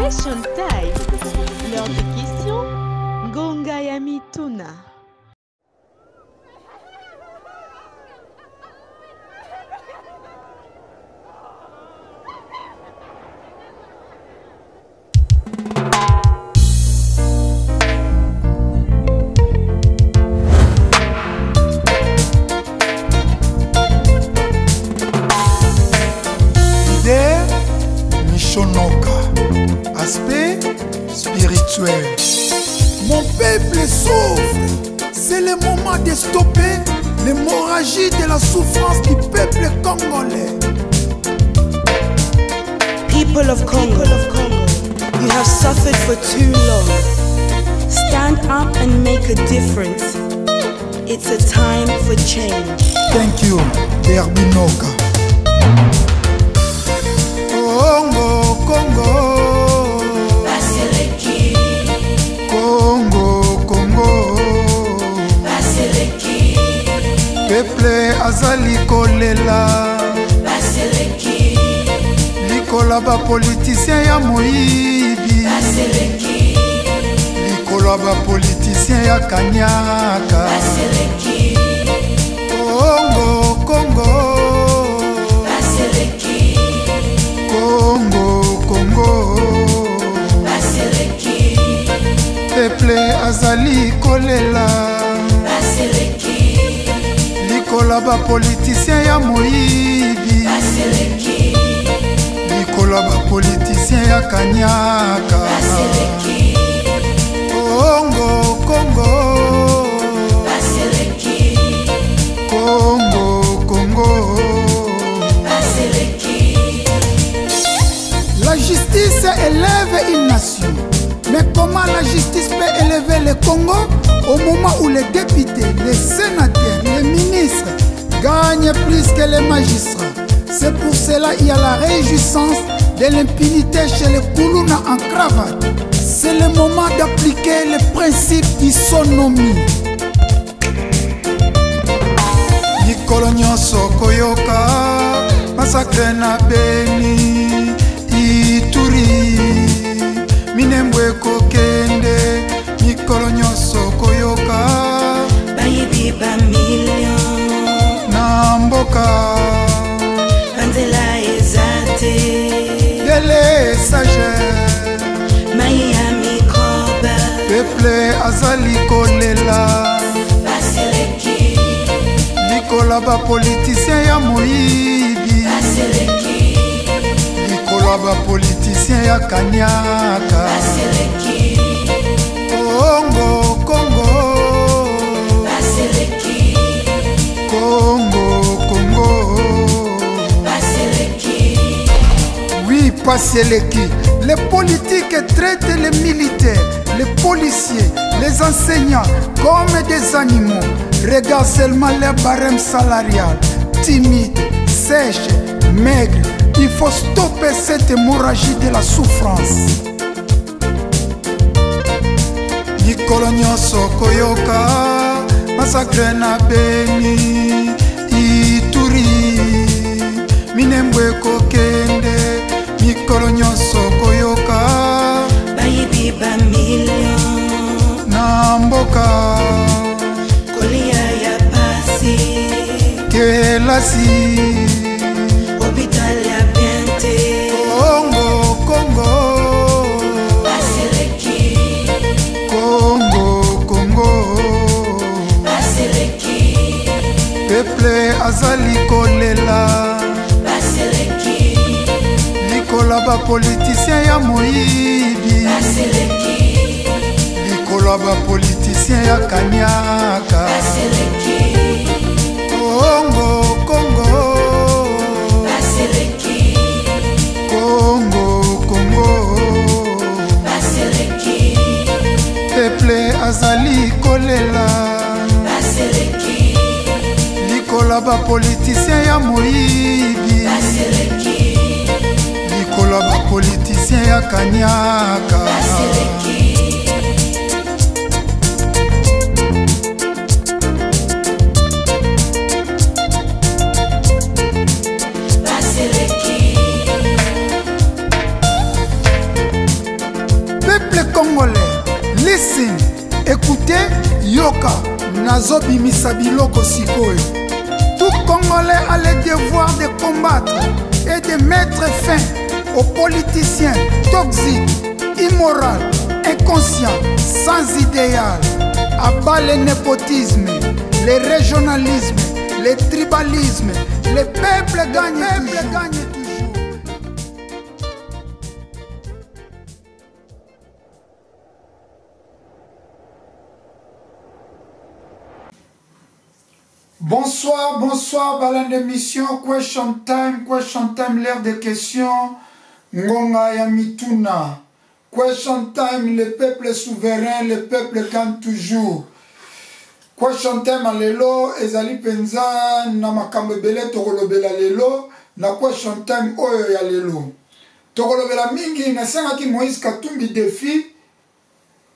Question time. L'heure des questions. Ngonga ya mituna. Aspect spirituel. Mon peuple souffre. C'est le moment de stopper l'hémorragie de la souffrance du peuple congolais. People of Congo, you have suffered for too long. Stand up and make a difference. It's a time for change. Thank you, Derbinoka. Congo, Congo. Peuple azali kolela likola ba politicien ya moyibi likola ba politicien ya kanyaka Congo, Congo Congo, Congo Peuple azali kolela likola ba politicien ya moyibi likola ba politicien ya kanyaka Congo, Congo Congo, Congo La justice élève une nation. Mais comment la justice peut élever le Congo au moment où les députés, les sénateurs, les ministres gagnent plus que les magistrats? C'est pour cela qu'il y a la réjouissance de l'impunité chez les Koulouna en cravate. C'est le moment d'appliquer le principe d'isonomie. Mikolo nyonso koyoka massacre na Beni Ituri Minembwe kokende mikolo nyonso koyoka bayibi ba million na mboka Mandela ezate dele sage Miami koba peuple azali kolela baseleki likola ba politicien ya moyibi likola ba politicien ya kanyaka Congo, Congo Congo, Congo Oui, Paseleki. Les politiques traitent les militaires, les policiers, les enseignants comme des animaux. Regarde seulement les barèmes salariales, timides, sèches, maigres. Il faut stopper cette hémorragie de la souffrance. Mikolo nyonso koyoka massacre na Beni Ituri Minembwe kokende mikolo nyonso koyoka bayibi ba million na mboka kolia ya pasi kelasi hospital ya biente Congo, Congo baseleki Congo, Congo baseleki peuple azali kolela baseleki likola ba politicien ya moyibi baseleki likola ba politicien ya kanyaka baseleki Congo, Congo baseleki Congo, Congo baseleki peuple azali kolela baseleki likola ba politicien ya moyibi baseleki likola ba politicien ya kanyaka baseleki baseleki mboka nazobimisa biloko sikoyo. Tout Congolais a le devoir de combattre et de mettre fin aux politiciens toxiques, immoraux, inconscients, sans idéal. Abat le népotisme, le régionalisme, le tribalisme. Le peuple gagne toujours. Bonsoir, bonsoir, balan d'émission, question time, l'heure des questions, Ngonga Yamituna. Question time, le peuple souverain, le peuple gagne toujours. Question time à lelo, ezali penza, na makambe bele tokolobela lelo, na question time oyo ya lelo. Tokolobela mingi, na senga ki Moïse Katumbi défi,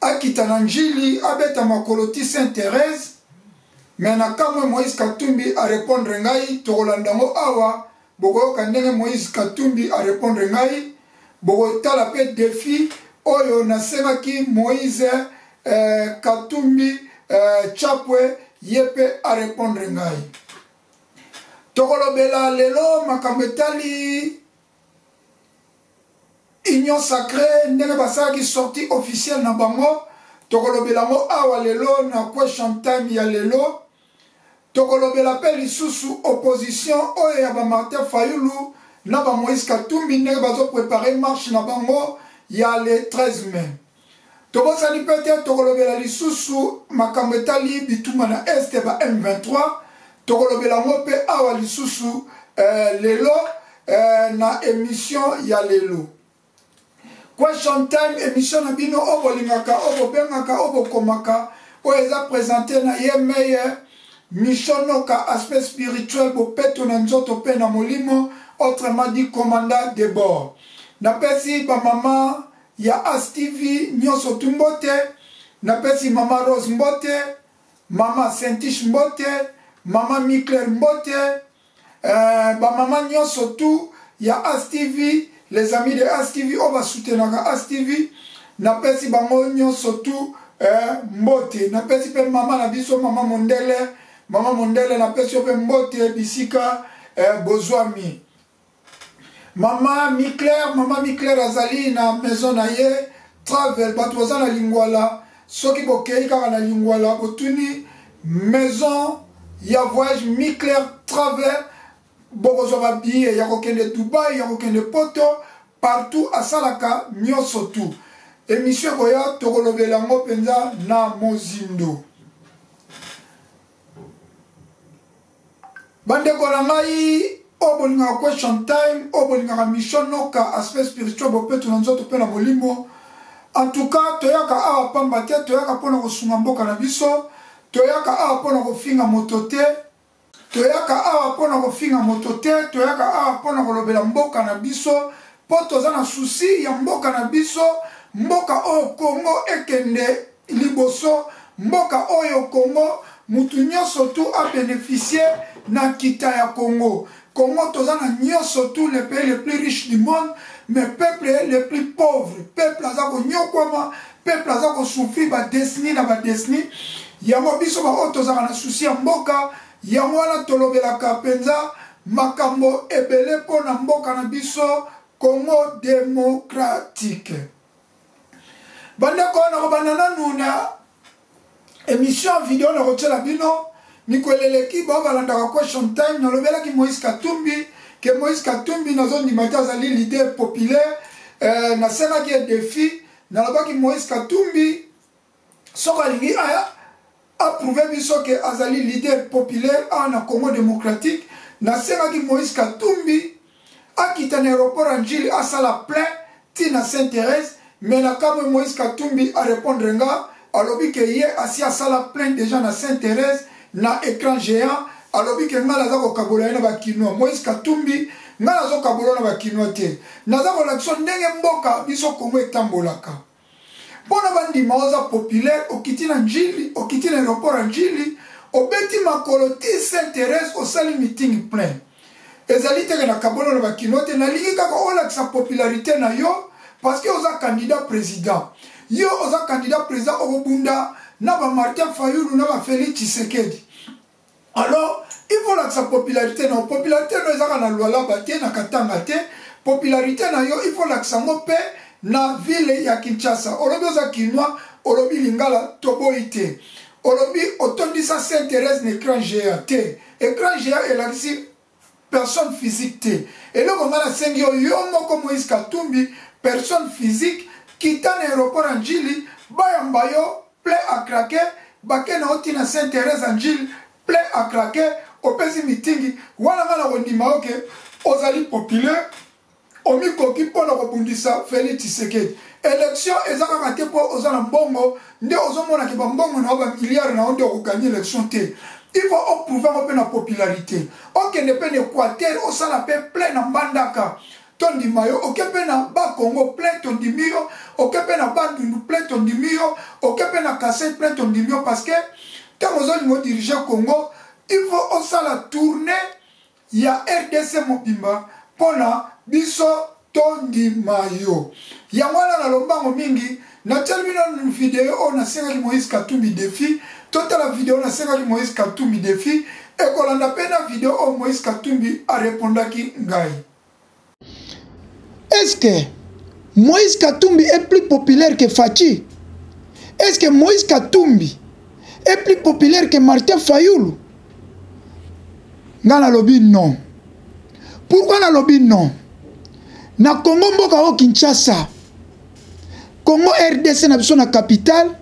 akita na njili, abeta makoloti Saint-Thérèse, mais na kamwe Moïse Katumbi a répondre ngai, tokolandango awa, boko kandenge Moïse Katumbi a répondre ngai, boko tala pe défi, oyo na senga ki Moïse Katumbi Chapwe yepe a répondre ngai. Tokolobela lelo makambetali Union Sacrée ndenge basala ki sortie officielle na bango. Tokolobela mo awa lelo na question time ya lelo. Tokolobela pe lisusu opposition oyo ya ba Martin Fayulu na ba Moïse Katumbi ndenge bazo préparer marche na bango ya le 13 mai. Tobosani peut-être tokolobela lisusu makambo etali bituma na este ba M23 tokolobela mo pe awa lisusu lelo na émission ya lelo. Question time émission na bino obolingaka obobengaka obokomaka oyo eza présenté na ye meilleur mishonoka aspect spirituel bopeto na nzoto pe na molimo autrement dit commandant de bord. Napesi ba mama ya As-TV nyonso tumbote, napesi mama Rose Mbote, mama Saint-Tiche Mbote, mama Mikler Mbote, ba mama nyonso tu ya As-TV, les amis de As-TV oba soutenaka As-TV, napesi bango nyonso tu Mbote, napesi pe mama na biso mama Mondele napesi pe Mbote bisika bozwami. Mama Mikler azali na maison na ye travel bato baza na lingwala soki bokei kaka na lingwala botuni maison ya voyage Mikler travel bokozwa babillet ya kokende Dubai ya kokende Poto partout asalaka nyonso tu émission koya tokolobela ngo penza na mozindo bandeko na ngai obolinga question time, obolinga mission noka aspect spirituel bopeto na nzoto pe na molimo. En tout cas, toyaka awa pamba te, toyaka pona kosunga mboka na biso, toyaka awa pona kofinga moto te, toyaka awa pona kofinga moto te, toyaka awa pona kolobela mboka na biso, po toza na souci ya mboka na biso, mboka oyo Congo ekende liboso, mboka oyo Congo mutu nyonso tu a bénéficié na kita ya Congo. Congo toza na nyonso tous les pays les plus riches du monde, mais peuple les plus pauvres, peuple azako nyokwama, peuple azako souffrir ba desni na ba desni. Yango biso ba otoza na souci ya mboka, yango wana tolobelaka penza makambo ebele po na mboka na biso Congo démocratique. Bandeko na banana nuna émission vidéo na rotela bino Nikoleleki balandaka question time nalobela ki Moïse Katumbi que Moïse Katumbi nazo ndimata azali leader populaire na sena ki défi nalobaki Moïse Katumbi soko alingi approuvé biso que azali leader populaire en Congo démocratique na sena ki Moïse Katumbi akita na aéroport Anjili asala plein tina Saint-Thérèse mais na kamo Moïse Katumbi a répondre nga alobi que ye asi asala plein déjà na Saint-Thérèse na écran géant alobi ke ngala za ko kabola na bakino Moïse Katumbi ngala zo kabola na bakino te naza ko lakso ndenge mboka biso Congo etambolaka pona bandi maoza populaire okiti na Njili okiti na aéroport Njili obeti makolo ti Saint-Thérèse osali meeting plein ezali te na kabola na bakino te na lingi kaka olakisa popularité na yo parce que oza candidat président yo oza candidat président obunda na ba Martin Fayulu na ba Félix Tshisekedi. Alors, il faut la sa popularité non popularité no ezaka na lwala batie na katanga te popularité na yo il faut la sa pe na ville ya Kinshasa olobi oza kinwa olobi lingala toboite olobi otondisa Sainte-Thérèse n'écran géant te écran géant elakisi personne physique te et le moment la sengi yo moko Moïse Katumbi personne physique kita na aéroport Anjili bayamba yo plein à craquer bakena oti na Sainte-Thérèse Anjili plein à craquer au pesi meeting wana ngala kondima oke ozali populaire omi koki pona kobundisa Félix Tshisekedi élection ezaka kate po ozana mbongo nde ozomona ke bambongo na ba milliards na onde okugagner élection te il faut prouver un peu la popularité ok ne pe Équateur osala pe plein na mbandaka tondima yo ok pe na ba Congo plein tondimio ok pe na Bandundu plein tondimio ok pe na Kasai plein tondimio parce que tant ozali mo diriger Congo il faut osala tourner ya RDC mobimba pona biso tondimayo yango na lombango mingi na telmino vidéo on a senga Moïse Katumbi défi toute la vidéo na senga Moïse Katumbi défi et kolanda pena vidéo o Moïse Katumbi a répondaki ngai. Est-ce que Moïse Katumbi est plus populaire que Fachi? Est-ce que Moïse Katumbi est plus populaire que Martin Fayulu? Ngana lobi non. Pourquoi na lobi non? Na Congo mboka o Kinshasa. Congo RDC na biso na capitale.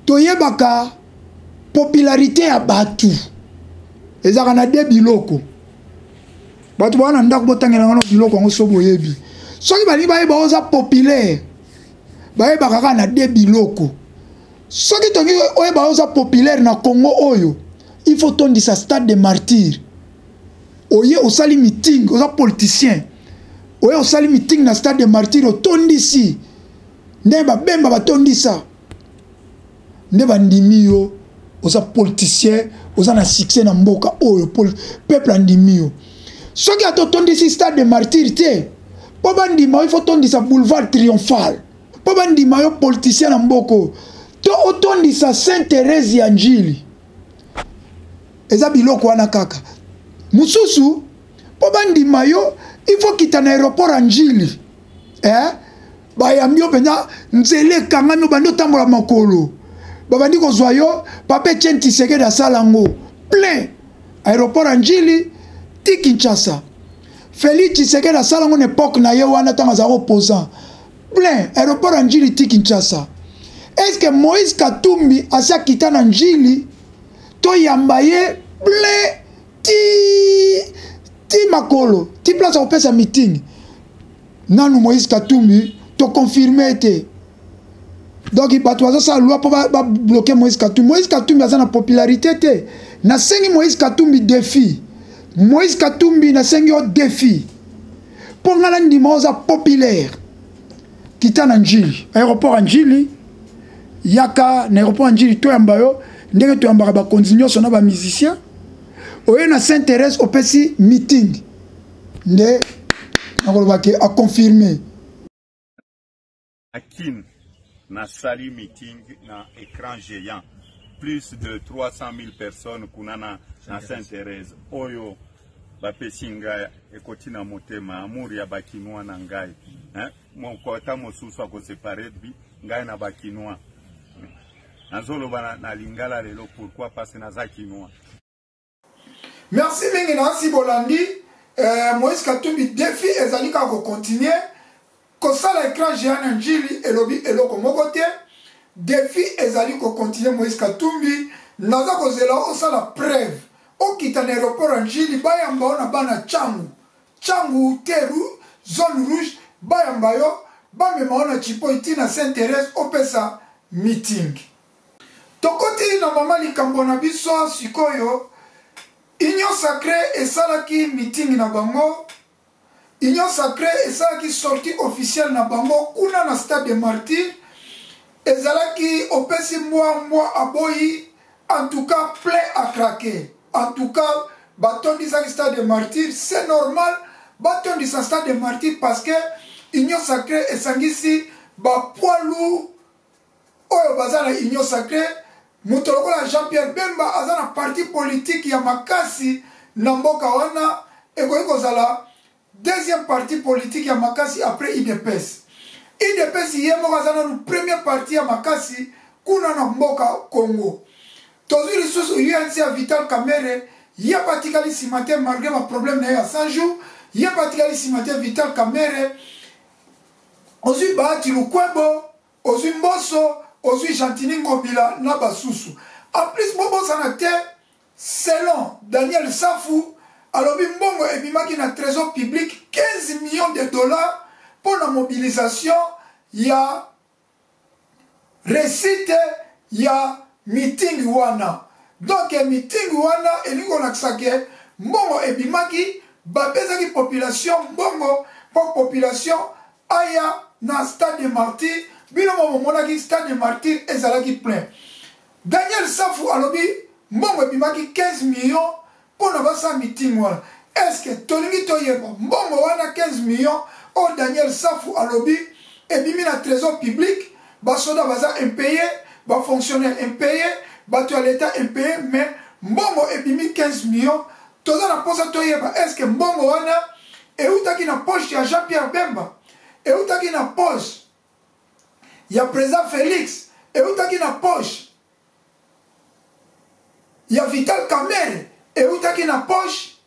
Toyebaka popularité ya batu. Ezaka na de biloko. Batu bana ndako botangela ngano biloko ngo sobo yebi. Soki bali baye ba oza populaire. Baye bakaka na de biloko. Soki tongi oye ba oza populaire na Congo oyo. Il faut tondre sa stade de martyr. Oye osali meeting, oza politicien. Oye osali meeting na stade de martyr otondi si. Ndeba bemba batondi sa. Ndeba ndimi yo oza politicien, oza na succès na mboka oyo peuple ndimi yo. Soki atotondi si stade de martyr te. Po bandima il faut tondi sa boulevard triomphal. Po bandima yo politicien na mboko. To otondi sa Sainte-Thérèse ya Njili. Eza biloko wana kaka. Mususu po bandima yo il faut kita na aéroport Anjili. Bayambi yo penya nzele kangano bando tambola makolo. Babandi kozwa yo pape Etienne Tshisekedi asalango plein aéroport Anjili ti Kinshasa. Félix Tshisekedi asalango na époque na ye wana tanga za opposant plein aéroport Anjili ti Kinshasa. Est-ce que Moïse Katumbi asa kita na Anjili to yambaye plein ti makolo ti place au pesa meeting nanu Moïse Katumbi to confirmer te donc il bato ça loi pour ba bloquer Moïse Katumbi. Moïse Katumbi a na popularité te na sengi Moïse Katumbi défi Moïse Katumbi na sengi o défi pour ngala ndima oza populaire kita na Njili aéroport Anjili yaka na aéroport Anjili to yambayo ndenge to yambaka ba continuer sona ba musicien oye na Sainte-Thérèse opesi meeting nde nakolobaki a confirmer Akin na sali meeting na écran géant plus de 300 000 personnes kunana na Sainte-Thérèse oyo bapesi ngai ekoti na motema amour ya bakinwa na ngai mokota mosusu akosepare bi ngai na bakinwa nazoloba na lingala lelo pourquoi parce naza kinwa. Merci mingi na si bolandi Moïse Katumbi défi ezali ka ko continuer ko sala écran géant na Njili elobi eloko moko te défi ezali ko continuer Moïse Katumbi naza ko zela o sala preuve o kita na aéroport Njili bayamba na bana changu teru zone rouge bayamba yo bamema na chipo iti na Sainte-Thérèse opesa meeting tokoti na mama likambo na biso sikoyo Union Sacrée esalaki meeting na bango. Union Sacrée esalaki sortie officielle na bango kuna na stade de martyr. Ezalaki opesi mwa aboyi en tout cas plein à craquer. En tout cas batondi sa stade de martyr c'est normal batondi sa stade de martyr parce que Union Sacrée esangisi ba poilu oyo baza na union sacrée moto lokola Jean-Pierre Bemba aza na parti politique ya makasi na mboka wana ekoki kozala deuxième parti politique ya makasi après IDPS. IDPS ye moko aza na première parti ya makasi kuna na mboka Congo. Tozwi lisusu UNC ya Vital Kamerhe ye batikali nsima te malgré ma problème na ye ya 100 jours ye batikali nsima te Vital Kamerhe. Ozwi Bahati Lukwebo, ozwi Mboso, ozwi Jantini Ngobila na basusu. En plus bobosana te selon Daniel Safou alobi mbongo ebimaki na trésor public 15 millions de dollars pour la mobilisation ya récite ya meeting wana. Donc meeting wana elingo naksake mbongo ebimaki bapesaki population mbongo pour population aya na stade de martyr bino momonaki stade de martyr ezalaki plein. Daniel Safou alobi mbongo ebimaki 15 millions pour na basa meeting wana. Est-ce que tolingi toyeba mbongo wana 15 millions o Daniel Safou alobi ebimi na trésor public basoda baza impayé ba fonctionnaire impayé bato ya l'état impayé mais mbongo ebimi 15 millions toza na posa toyeba est-ce que mbongo wana eutaki na poche ya Jean-Pierre Bemba eutaki na poche ya président Félix eutaki na poche ya Vital Kamerhe eutaki na poche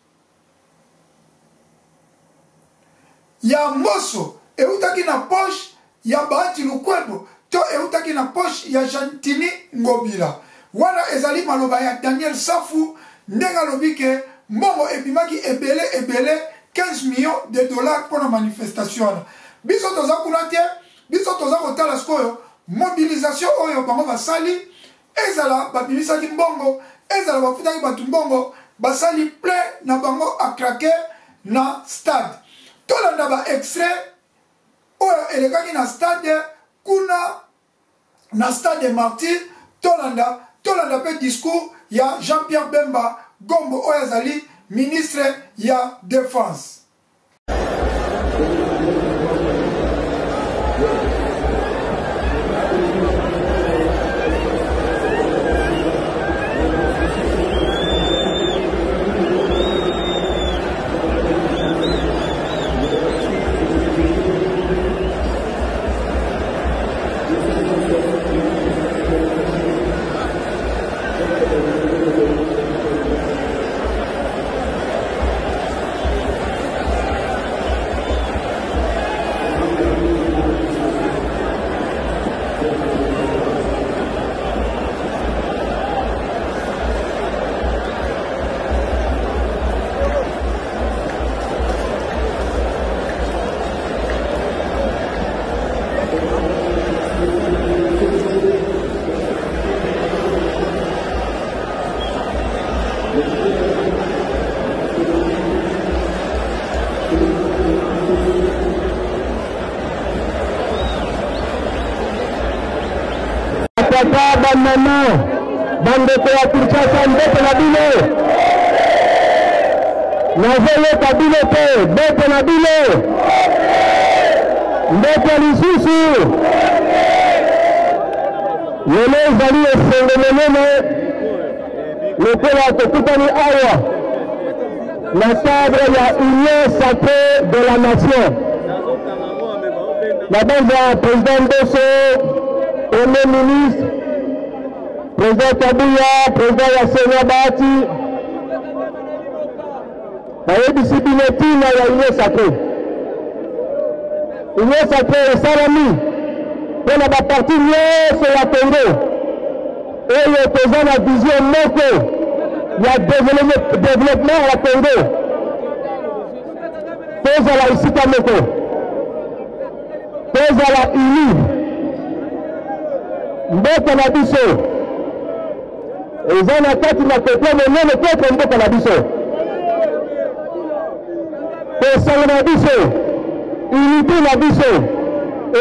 ya Mboso eutaki na poche ya Bahati Lukwebo to eutaki na poche ya Jantini Ngobila. Wana ezali maloba ya Daniel Safou ndenga lobike mbongo ebimaki ebele 15 millions de dollars pour la manifestation. Biso toza kuna te biso toza kotala sikoyo mobilisation oyo bango basali ezala babimisaki mbongo ezala bafutaki batu mbongo basali plein na bango akrake na stade. Tolanda ba extrait oyo elekaki na stade kuna na stade de martyr tolanda pe discours ya Jean-Pierre Bemba Gombo oyo azali ministre ya défense. Papa, maman, bande de Kinshasa, mbete na bino. Nazele kabile te, mbete na bino. Mbete lisusu. Yele ezali esengele nene. Lokola tokutani awa. Na cadre ya Union Sacrée de la Nation. La base président Mboso, Premier ministre, président Kabila, président Yassenia Bahati, bayebisi bino ntina ya Union Sacrée. Union Sacrée esalami mpona baparti nyonso ya Congo oyo toza na vision moko ya développement ya Congo. Tozala esika moko, tozala uni. Mboka na biso eza na kati na kote monene koko mboka na biso kosanga na biso unité na biso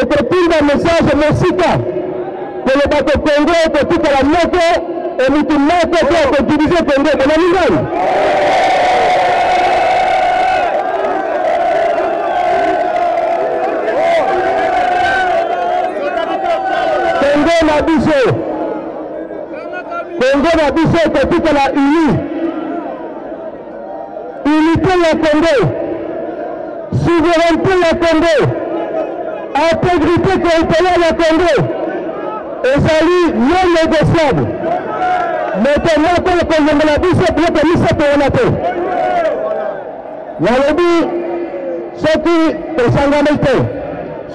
ekotinda message mosika koloba ko Congo ekotikala moko emitu moko po akodivize Congo ebonani ngani. Congo na biso Congo na biso kotikala uni unité ya Congo souveraineté ya Congo intégrité territoriale ya Congo ezali non négociable moto moko kozongola biso biloko misato wana te nalobi soki tosangani te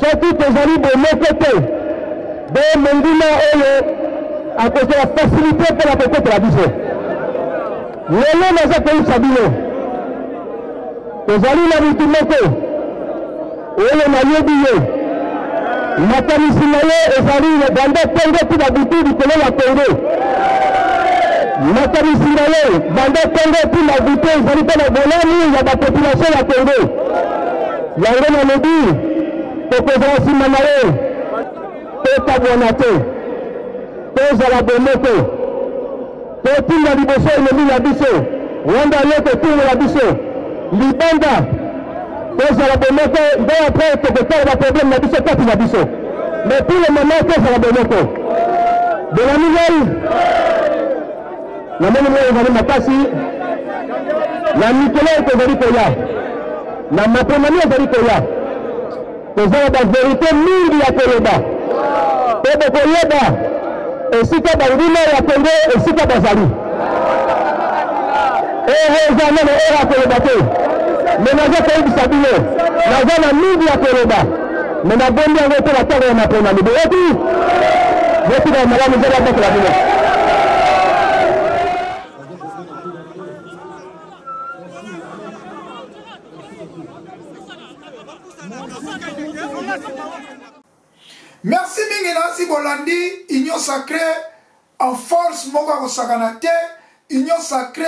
soki tozali bomoko te be monguna oyo akozala facilité mpona kokotela biso lelo naza koyebisa bino tozali na mutu moko oyo nayebi ye makanisi na ye ezali banda Congo tina butu likolo ya Congo makanisi na ye banda Congo tina butu ezali mpona bolani ya bapopulation ya Congo yango nalobi tokozala nsima na ye tokabwana te tozala bomoko totinda liboso elongi na biso wanda ye kotingola biso libanda tozala bomoko nde apres tokotala baproblème na biso kati na biso mais pour le moment tozala bomoko belani ngai namoni moi ezali makasi na mikolo oyo tozali koya na maponami ezali koya tozala bavérité mingi ya koloba po bokoyeba esika banguna ya Congo esika bazali eza nano oyo ya koloba te me naza koyebisa bino naza na mingi ya koloba me nabombi yango te batango ya maponami boyoki botika malamu ezali abakela bino. Merci mingi Nancy Bolandi, Union Sacrée en force moko kosakana te, Union Sacrée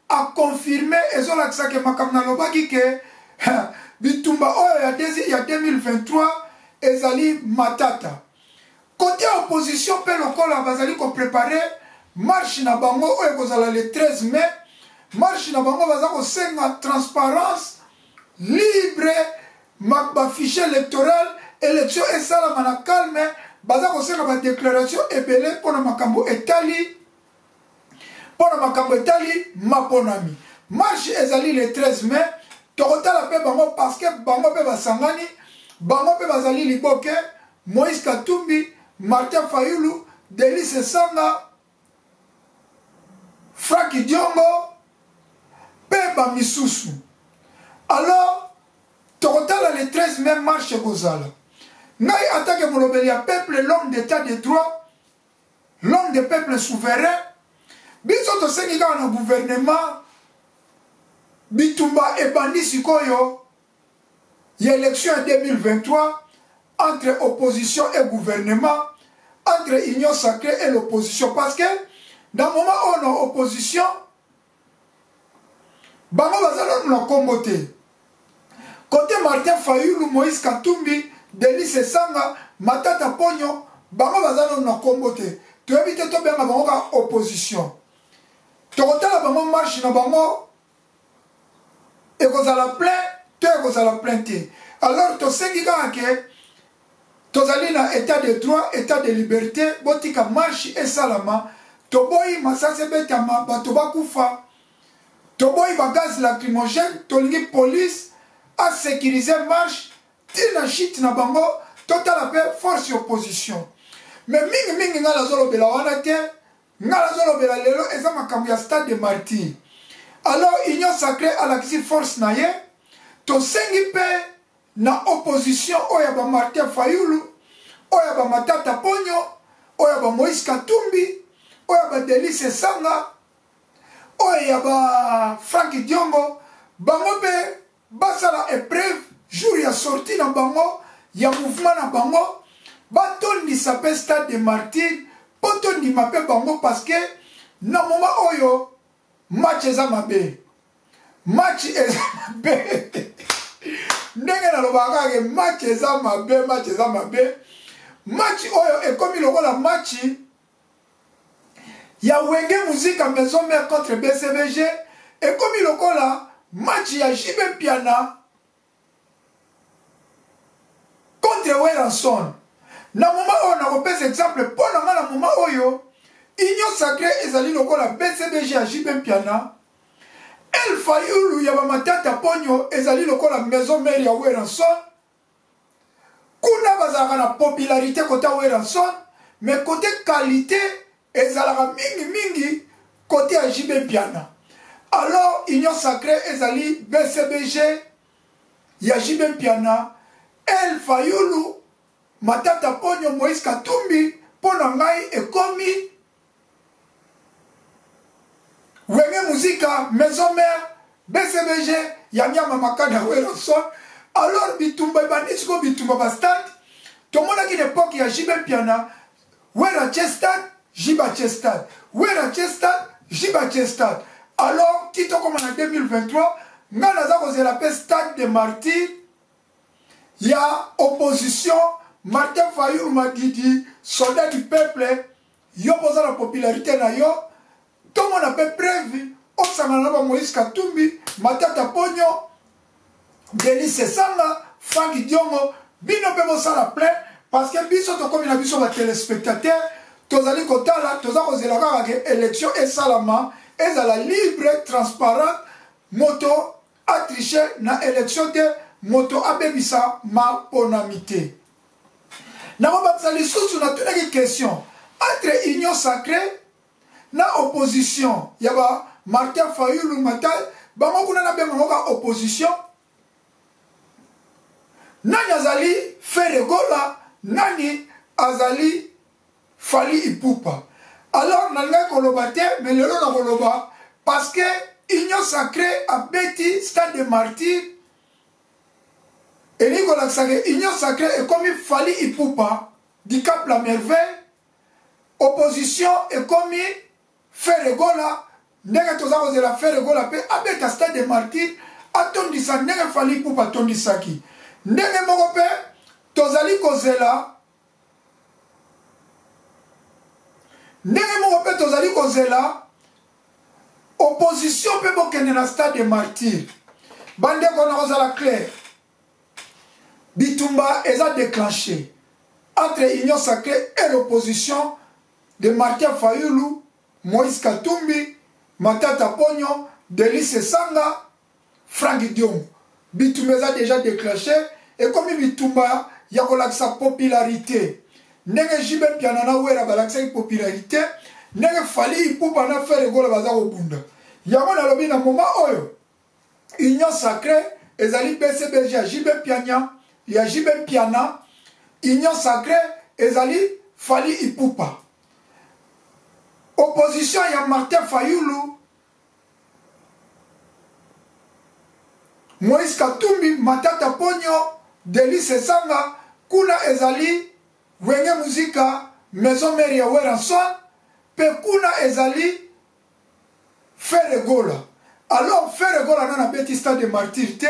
a confirmé ezo la que makamna lobaki ke bitumba oyo ya 2023 ezali matata. Côté opposition pe lokola bazali ko préparer marche na bango oyo kozala le 13 mai, marche na bango baza ko senga transparence libre ba fichier électoral élection esalama na calme baza kosenga ba déclaration ebele pona makambo etali maponami marche ezali le 13 mai tokotala pe bango parce que bango pe basangani bango pe bazali liboke Moïse Katumbi Martin Fayulu Delice Sanga Franky Diongo pe ba misusu alors tokotala le 13 mai marche kozala ngai attaque molobeli ya peuple l'homme d'état de droit l'homme de peuple souverain biso tosengi kaka na gouvernement bitumba ebandi sikoyo ya élection en 2023 entre opposition et gouvernement entre Union Sacrée et l'opposition parce que dans le moment où on a opposition bango bazala na kombo te côté Martin Fayulu Moïse Katumbi Delice Sanga Matata Ponyo bango bazala na kombo te to ebite to benga bango ka opposition tokotala bango marche na bango ekozala plein to ekozala plein te alors tosengi kaka ke tozali na état de droit état de liberté botika marche esalama toboyi masase betama bato bakufa toboyi bagaz lacrymogène tolingi police a sécuriser marche tina shit na bango totala pe force opposition mais mingi nga nazolobela wana te nga nazolobela lelo eza makambo ya stade de martyr alors Union Sacrée alakisi force na ye tosengi pe na opposition oyo ba Martin Fayulu oyo ba Matata Ponyo oyo ba Moïse Katumbi oyo ba Delice Sanga oyo ba Franky Diongo bango pe basala épreuve jour ya sorti na bango ya mouvement na bango batondisa pe stade de martyr potondima pe bango parce que na moment oyo match eza mabe match eza mabe ndenge nalobaka ke match eza mabe match oyo ekomi lokola match ya Wenge Muzika Maison Mère contre BCBG ekomi lokola match ya JB Piana contre Weranson Na moment oyo nakopesa exemple mpo na nga na moment oyo union sacré ezali lokola BCBG ya JB Mpiana, El Fayulu ya Matata Ponyo ezali lokola maison mère ya Weranson. Kuna bazalaka na popularité côté Weranson, mais côté qualité ezalaka mingi côté ya JB Mpiana. Alors union sacré ezali BCBG ya JB Mpiana, El Fayulu, Matata Ponyo, Moïse Katumbi, pona ngai ekomi Wenge Muzika, Maison Mère, BCBG, Yanyama Makana Weranson. Alors bitumba banditiko bitumba bastad. Tout le monde a une époque ya JB Mpiana, Wera Chestad, Jiba Chestad, Wera Chestad, Jiba Chestad. Alors, Tito comme en 2023, Nganaza cause la paix stade de martyrs. Il y a opposition, Martin Fayulu Madidi, soldat du peuple, il oppose la popularité na yo. Tout le monde a fait prévu, au Sanganaba Moïse Katumbi, Matata Ponyo, Denis Sesanga, Franck Diongo, Bino Pebo Sala plein, parce que Biso to comme il a vu sur la téléspectateur, Tozali Kotala, Tozako Zelaka, élection et Salama, et à la libre, transparente, moto a triché na élection de moto a bébisa ma ponamité. N'a pas de sous on a toutes les questions entre union sacrée na opposition. Il y a Martin Fayulu Matal, Bamokuna na bemoka opposition. Nani azali Feregola, nani azali Fali Ipupa. Alors, nalga kolobate, mais le na koloba, parce que union sacrée a bêti stade de martyrs. Et Nicolas Sacré, union sacrée est comme il Fali Ipupa, du Cap la Merveille. Opposition est comme il Feregola, nega toza kozela Feregola pe abeta stade de martyrs. Atondisa nega Fali Ipupa tondisaki. Nega moko pe tozali kozela. Ndenge moko pe tozali kozela opposition pe bokende na stade de martyrs. Bandeko na kozala clair. Bitumba eza déclenché entre union sacrée et l'opposition de Martin Fayulu, Moïse Katumbi, Matata Ponyo, Denis Sesanga, Franck Diongo. Bitumba eza déjà déclenché et comme Bitumba ya kolakisa popularité. Nenge JB Mpiana na wera balakisa popularité, nenge Fali Ipupa na Feregola baza obunda. Yango na lobi na moment oyo union sacrée ezali BCBG ya JB Mpiana, ya JB Mpiana, union sacrée ezali Fali Ipupa. Opposition ya Martin Fayulu, Moïse Katumbi, Matata Ponyo, Denis Sesanga, kuna ezali Wenge Muzika, Maison Mère ya Weranson, pe kuna ezali Feregola. Alors Feregola nana beti stade de martyr te,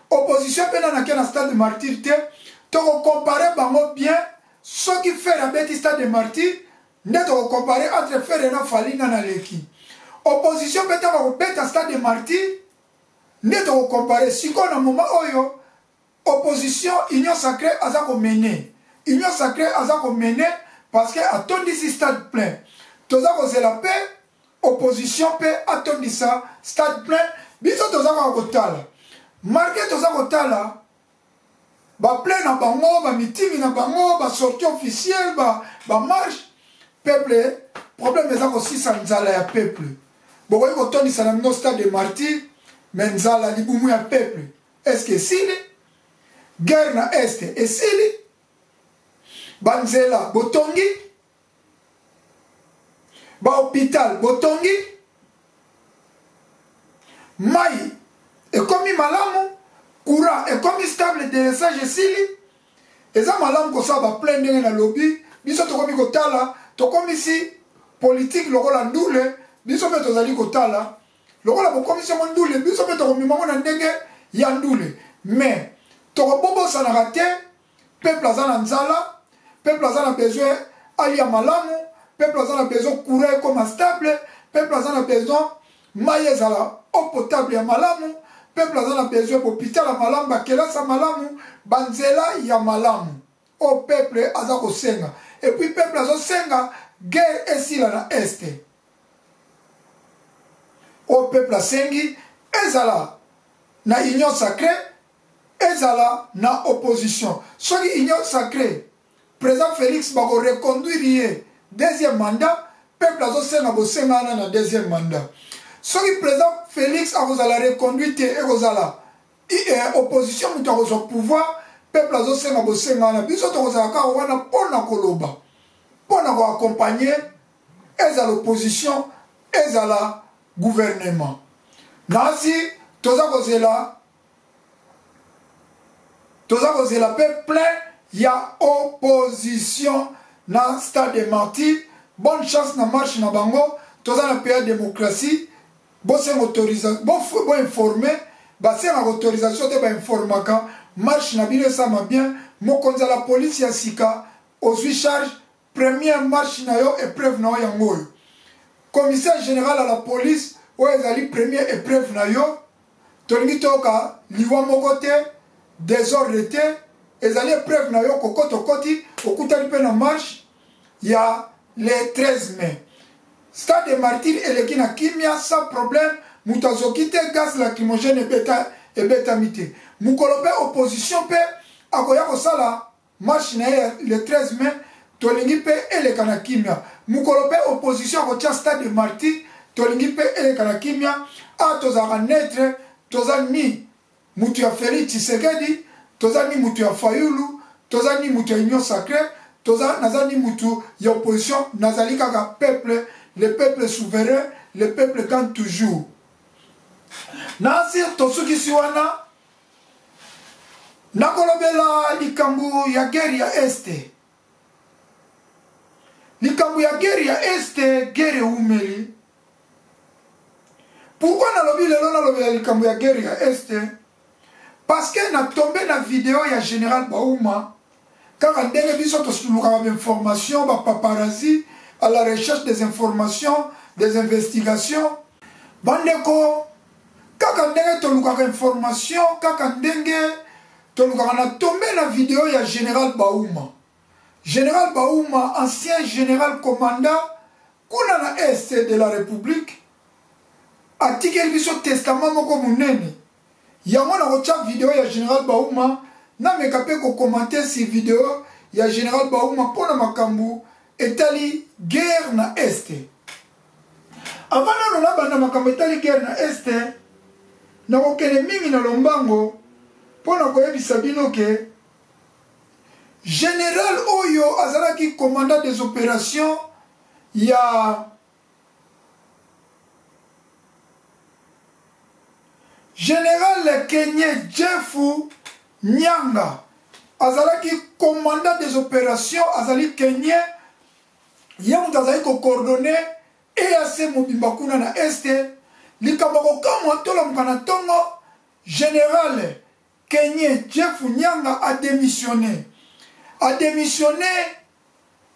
opposition pe nana kena stade de martyr te, toko comparer bango bien, ce qui fait la beti stade de martyr, ne toko comparer entre Fere na Fali na leki. Opposition pe toko beta stade de martyr, ne toko comparer, si kon na moment oyo, opposition, union sacrée azako mené. Union sacrée azako mené parce que attondi si stade plein. Tozako c'est la paix, opposition paix, attondi ça, stade plein. Biso tozako akotala. Marqué tozako tala, ba plein na bango, ba meeting na bango, ba sortie officielle, ba marche. Peuple, problème ezako si sa nzala ya peuple. Bokoyi kotondi sa na stade de martyr, mais nzala libumu ya peuple. Est-ce que si guerre na est et sili banzela botongi ba hôpital botongi mai ekomi malamu courant ekomi stable de message sili eza malamu kosa ba plein ndenge na lobby biso tokomi kotala tokomi si politique lokola ndule biso pe tozali kotala lokola bokomisi mo ndule biso pe tokomi mango na ndenge ya ndule mais tokobobo sanaka te peuple aza na nzala peuple aza na besoin alia malamu peuple aza na besoin courant ekoma stable peuple aza na besoin mai ezala eau potable ya malamu peuple aza na besoin hôpital ya malamu bakelasi ya malamu banzela ya malamu au peuple azako senga. Et puis peuple azo senga guerre esila na este. Au peuple asengi ezala na union sacrée, ezala na opposition. Soki union sacrée, président Félix bako reconduire deuxième mandat, peuple azo senga bo senga na deuxième mandat. Soki président Félix a la reconduite et kozala opposition mutu akozwa pouvoir, peuple azo senga bo senga na biso to kozala ka wana pona koloba. Pona ko accompagner ezala opposition, ezala gouvernement. Nasi toza kozela pe plein ya opposition na stade de martyrs. Bonne chance na marche na bango. Toza na pays démocratie. Bon c'est autorisation, bon informer, bah c'est une autorisation de informaka. Marche na bino ça m'a bien. Mokonza la police ya sika aux 8 charges. Première marche na yo épreuve na yo yango. Commissaire général à la police ou ezali première épreuve na yo. Tolingi toka liwa mokote désordre te ezali épreuve na yo kokoto koti okutali pe na marche ya le 13 mai. Stade de martyrs eleki na kimia sans problème. Mutazoki te gaz lacrymogène et bétamité. Mukolope opposition pe akoya kosala marche na le 13 mai. Tolingi pe eleka na kimia. Mukolope opposition akotia stade de martyrs. Tolingi pe eleka na kimia. A tozaka neutre. Toza ni mutu ya Félix Tshisekedi. Toza ni mutu ya Fayulu. Toza ni mutu ya union sacrée. Toza naza ni mutu ya opposition. Nazali kaka peuple. Le peuple souverain, le peuple gagne toujours. Nasir tosuki siwana nakolobela likambu ya guerre ya este. Likambu ya guerre ya este, guerre umeli. Pourquoi nalobi lelo nalobela likambu ya guerre ya este? Parce que na tombé na vidéo ya Général Baouma kaka ndenge biso tosuluka ba information ba paparazzi à la recherche des informations, des investigations. Bandeko, kaka ndenge tolukaka information, kaka ndenge tolukaka na tombé na vidéo ya Général Baouma. Général Baouma, ancien général commandant, kuna na Est de la République, atikeli biso testament moko munene. Yango na kotia vidéo ya Général Baouma, na mekape ko commenter si vidéo ya Général Baouma pona makambu etali guerre na este. Avant na banda makambo etali guerre na este, na kokene mingi na lombango pona koyebisa bino ke général oyo azalaki commandant des opérations ya général Kenye Jefu Nyanga azalaki commandant des opérations azali Kenye Yamou azali ko coordonné EAC mobimba kuna na este likambo kokamwa tola mukana tongo général Kenye Jefu Nyanga a démissionné.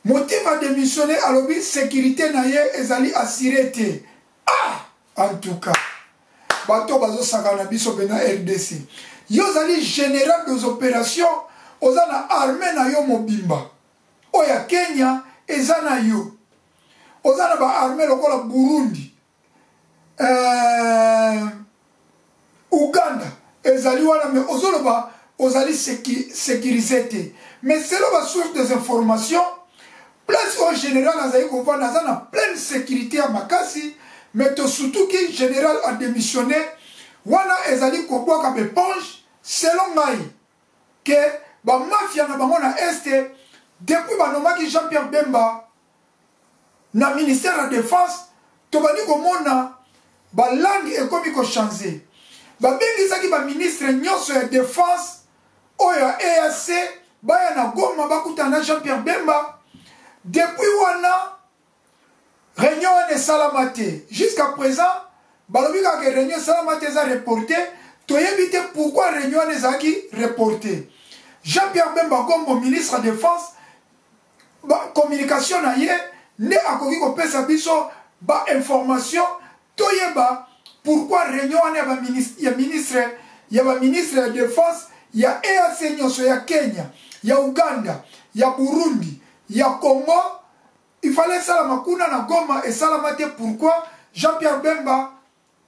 Motif a démissionné alobi sécurité na ye ezali assuré. Ah, en tout cas bato bazo sakana biso bena RDC. Yo zali général des opérations ozana armée na yo mobimba. Oya Kenya ezana yo. Ozana ba armée lokola Burundi. Uganda ezali wana me ozoloba ozali sécurisé. Mais selon la source des informations, place au général azali ko vana zana pleine sécurité à Makasi, mais to surtout qui général a démissionné wana ezali ko boka be ponge selon ngai que ba mafia na bango na este depuis ba nomaki Jean-Pierre Bemba na ministère de la défense to bani ko mona ba langue ekomi ko changer ba bengi zaki ba ministre nyonso ya défense oya EAC baya na Goma bakutana Jean-Pierre Bemba depuis wana réunion de Salamate jusqu'à présent balobi ka que réunion Salamate za reporté to yebite pourquoi réunion les aki reporté Jean-Pierre Bemba comme ministre de défense ba communication na ye ne akoki ko pesa biso ba information to yeba pourquoi réunion ane ba ministre de défense ya EAC nyonso ya Kenya ya Uganda, ya Burundi, ya Congo, il fallait salama kuna na Goma et salamate. Pourquoi Jean-Pierre Bemba,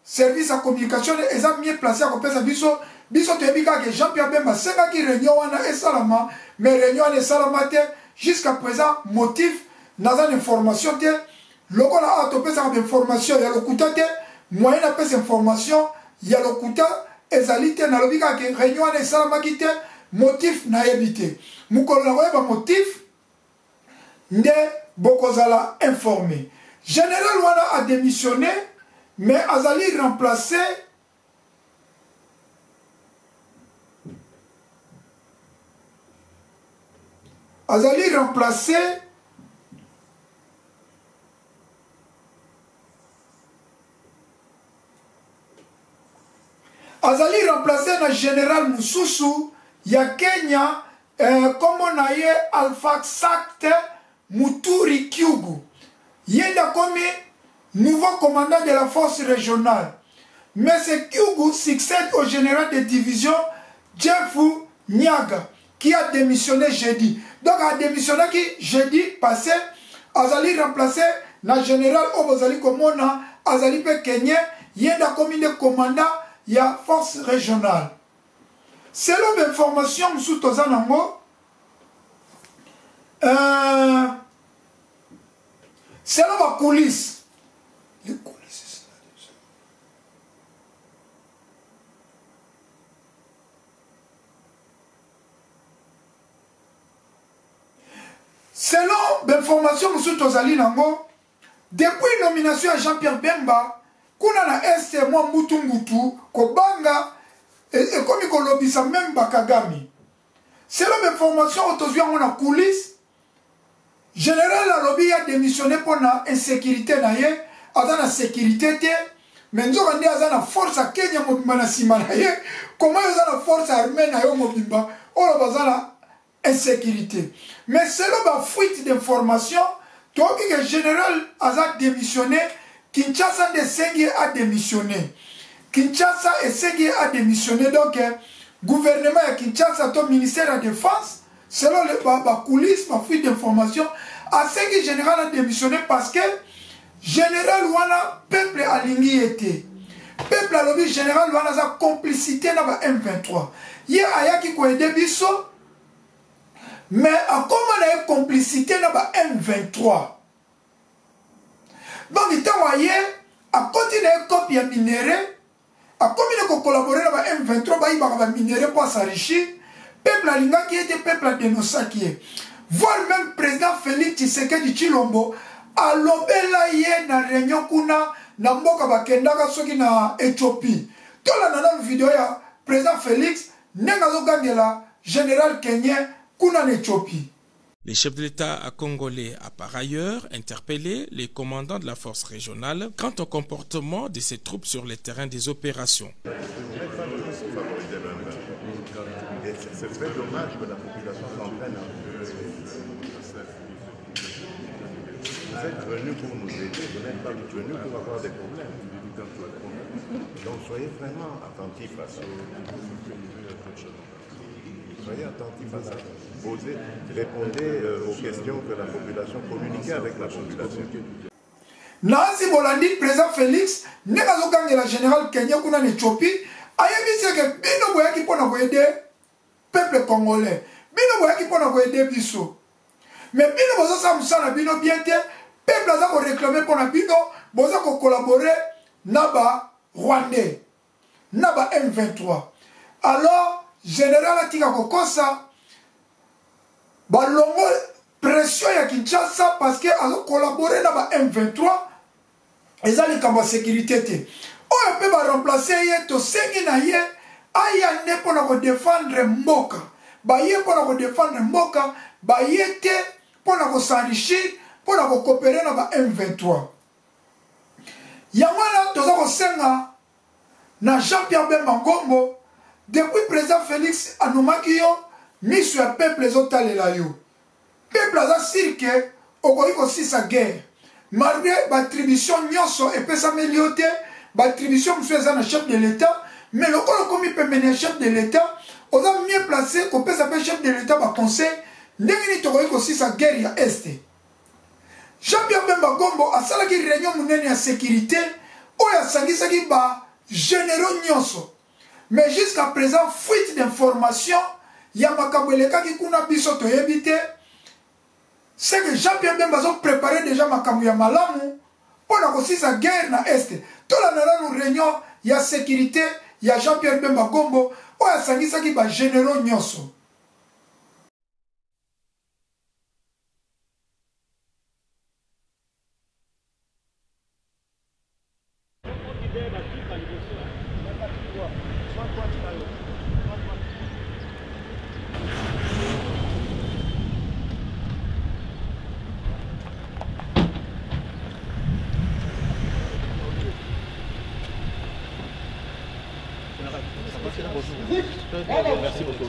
service à communication, est mieux placé à côté de biso. Biso te bika que Jean-Pierre Bemba, c'est qui réunion wana et salama, mais réunion et salamate, jusqu'à présent, motif, dans une information, logo la atopé ça information, il y a le kuta, moyen d'appel information, il y a le kuta, ezalite, na lobika que réunion et salamate, motif na yebite. Moukolo na motif, nde Bokozala informé. Général Wana a démissionné, mais Azali remplacé na général Mususu ya Kenya comme on a eu Alpha Sakte Muturi Kyugu. Yenda comme nouveau commandant de la force régionale. Mais ce Kyugu succède au général de division Jefu Nyaga qui a démissionné jeudi. Donc a démissionné qui jeudi passé, Azali remplacé le général Obozali Komona, Azali pe Kenya, Yenda comme le commandant de la force régionale. Selon l'information sous Tozanango, selon ma coulisse, les coulisses, selon l'information sous Tozali Nango, depuis nomination à Jean-Pierre Bemba, kuna na este mwa mbutu kobanga et comme il lobisa même Bakagami. Selon l'information autosuivie on a coulisse, général la lobby a démissionné pour la insécurité naie, a la sécurité mais nous avons la force à Kenya mobimba na sima naie, comment ils ont la force armée naie mobimba, on a la insécurité. Mais selon la fuite d'informations, donc le général a démissionné, Kinshasa de Sengi a démissionné. Kinshasa et Sengi a démissionné, donc le gouvernement de Kinshasa, le ministère de la Défense, selon la coulisse, la fuite d'informations, a Sengi général a démissionné parce que général Wana, peuple a l'ingénieur. Peuple a lobby général Wana a complicité dans la M23. Il y a qui a aidé Bisso, mais à comment on a eu complicité dans la M23. Donc, il a envoyé à continuer à copier minéré, à continuer à collaborer avec M23, il va minéré pour s'enrichir. Peuple Alinga qui était peuple à dénoncer, voire même président Félix Tshisekedi Tshilombo, à l'obéla yé na réunion kuna, na mboka bakendaka soki na Éthiopie. Tout la nana vidéo ya président Félix, nengazo gangela général kenyan kuna na Éthiopie. Le chef de l'État congolais a par ailleurs interpellé les commandants de la force régionale quant au comportement de ses troupes sur le terrain des opérations. C'est très dommage que la population s'entraîne. Vous êtes venus pour nous aider, vous n'êtes pas venus pour avoir des problèmes. Donc soyez vraiment attentifs à ça. Soyez attentifs à ça. Posez, répondez aux questions que la population, communiquez avec la population. Nancy Bolandi, président Félix, n'est la général Kenya kuna en Éthiopie, a dit que Bino Boyaki pour nous aider peuple congolais. Bino Boyaki pour nous aider Bisso. Mais Bino Bozo Samsana Bino bientôt, peuple a réclamé pour nous Bino, Bozo collaborer Naba Rwandais, Naba M23. Alors, général Atika Kokosa, balongo pression ya Kinshasa parce que a collaboré dans la M23 et ça les camps sécurité té on peut pas remplacer yé to sengi na yé aya ne pour nous défendre mboka ba yé pour nous défendre mboka ba yé té pour nous s'enrichir pour nous coopérer dans la M23 yamana to za senga na Jean-Pierre Bemba Ngombo depuis président Félix Anomakio mis sur le peuple les autres là yo. Peuple a cirque au Goïko si sa guerre. Malgré l'attribution nyonso et peut s'améliorer, l'attribution faisant un chef de l'État, mais le corps comme il peut mener un chef de l'État, on a mieux placé qu'on peut s'appeler chef de l'État par conseil ndengeni tokoki aussi sa guerre ya Est. Jean-Pierre Bemba Gombo a salaki réunion munene ya sécurité oyo asangisaki ba généraux nyonso. Mais jusqu'à présent fuite d'information ya makambo elekaki kuna biso toyebi te. C'est que Jean-Pierre Bemba a préparé déjà makambo ya malamu pour la sa guerre na Est. Tout la réunion ya sécurité ya Jean-Pierre Bemba Gombo oyo asangisaki ba généraux nyonso. Merci beaucoup.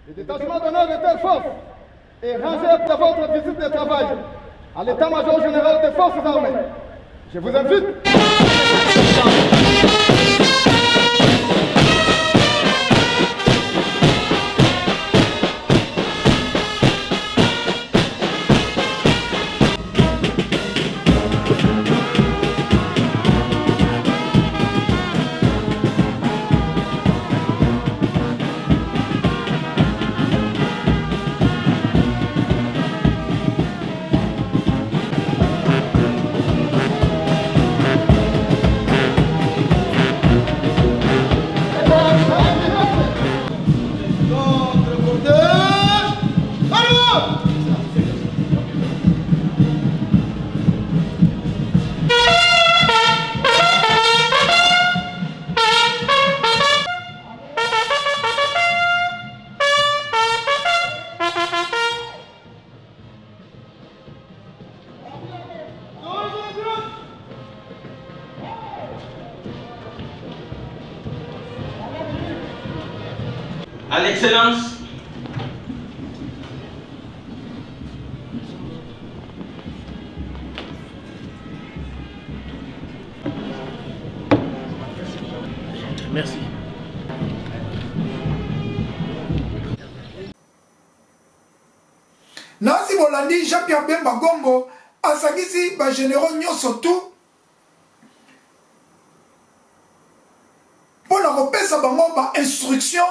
Le détachement d'honneur de telle force est rangé après votre visite de travail à l'état-major général des forces armées. Je vous invite. À l'excellence, merci. Nansi Bolandi, Jean-Pierre Bemba Gombo, asangisi ba généraux nyonso tout pour la repesa bango ba instruction.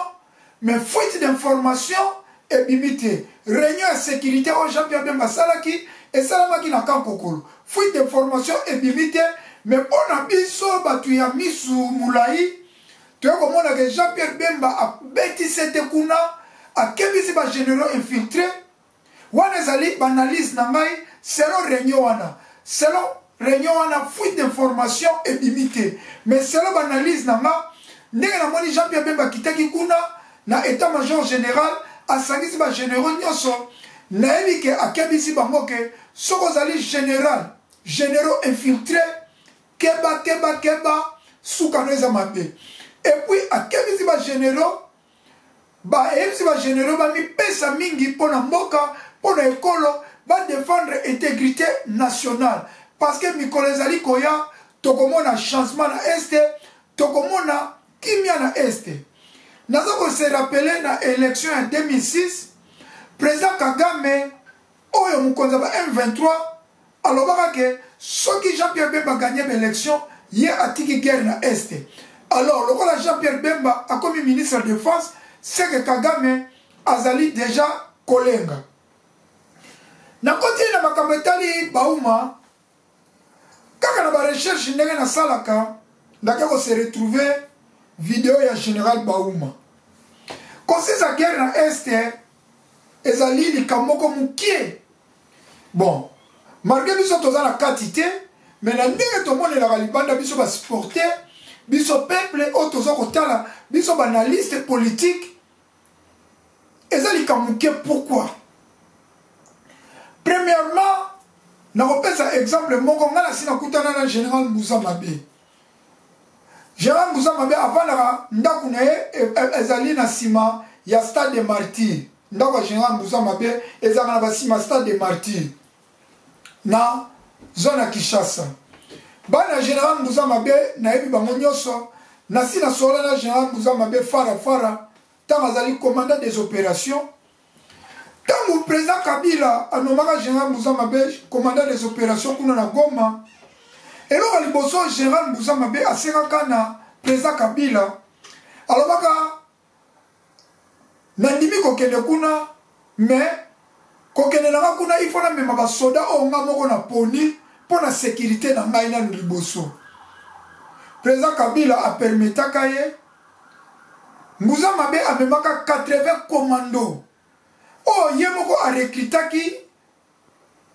Mais fuite d'information et bimité. Réunion de sécurité au Jean-Pierre Bemba Salaki et Salamaki na Kankokolo. Fuite d'information et bimité. Mais on a biso batuya misu moulaï. Tu vois comment on a Jean-Pierre Bemba a bêti cette kuna. A kebisi ba généraux infiltrés. Wana zali banalise nangai. Selon réunion wana. Selon réunion wana fuite d'information et bimité. Mais selon banalise nanga. N'est na moni Jean-Pierre Bemba kitaki kuna. Na état-major général asangisi ba généraux nyonso nayebi ke akebisi bango ke soko zali généraux infiltrés keba sukano eza mabe et puis akebisi ba généraux eyebisi ba généraux bamipesa mingi mpona mboka mpona ekolo badéfendre intégrité nationale parce que mikolo ezali koya tokomona changement na este tokomona kimia na este. Nous avons se rappelé dans l'élection en 2006, président Kagame, Oyo Mukonzaba M23, alors que ceux qui Jean-Pierre Bemba gagné l'élection, il y a Tiki guerre dans l'Est. Alors, le rôle de Jean-Pierre Bemba, a comme ministre de la Défense, c'est que Kagame azali déjà Kolenga. Na côté de Makametali Bauma, quand on a recherche na Salaka, on se retrouvé vidéo ya général Bauma. Quand c'est sa guerre dans l'Est, ezali likamoko mukie. Bon, malgré biso toza la quantité, mais la ndenge to monde la libanda biso ba supporter, biso peuple o toza kotala, biso banaliste politique. Ezali likamoko pourquoi? Premièrement, nakopesa exemple moko nga nasi nakutana na général Mbusa Mabe. Général Mbusa Mabe avandaka ndako na ye ezali na nsima ya Stade des Martyrs. Ndako ya général Mbusa Mabe ezalaka na basima Stade des Martyrs na zone ya Kinshasa. Bana général Mbusa Mabe nayebi bango nyonso nasi na sola na général Mbusa Mabe fara tant azali commandant des opérations. Tant le président Kabila a nommé général Mbusa Mabe commandant des opérations kuna na Goma. Et là, le bosso général Mbusa Mabe a seraka na président Kabila. Alors baka nandimi kokende kuna mais kokende na kuna il faut na même ba soda o nga moko na poni pour la sécurité na ngai na liboso. Président Kabila a permis takaye Mbusa Mabe a memaka 80 commandos. Oh, yemoko a recrutaki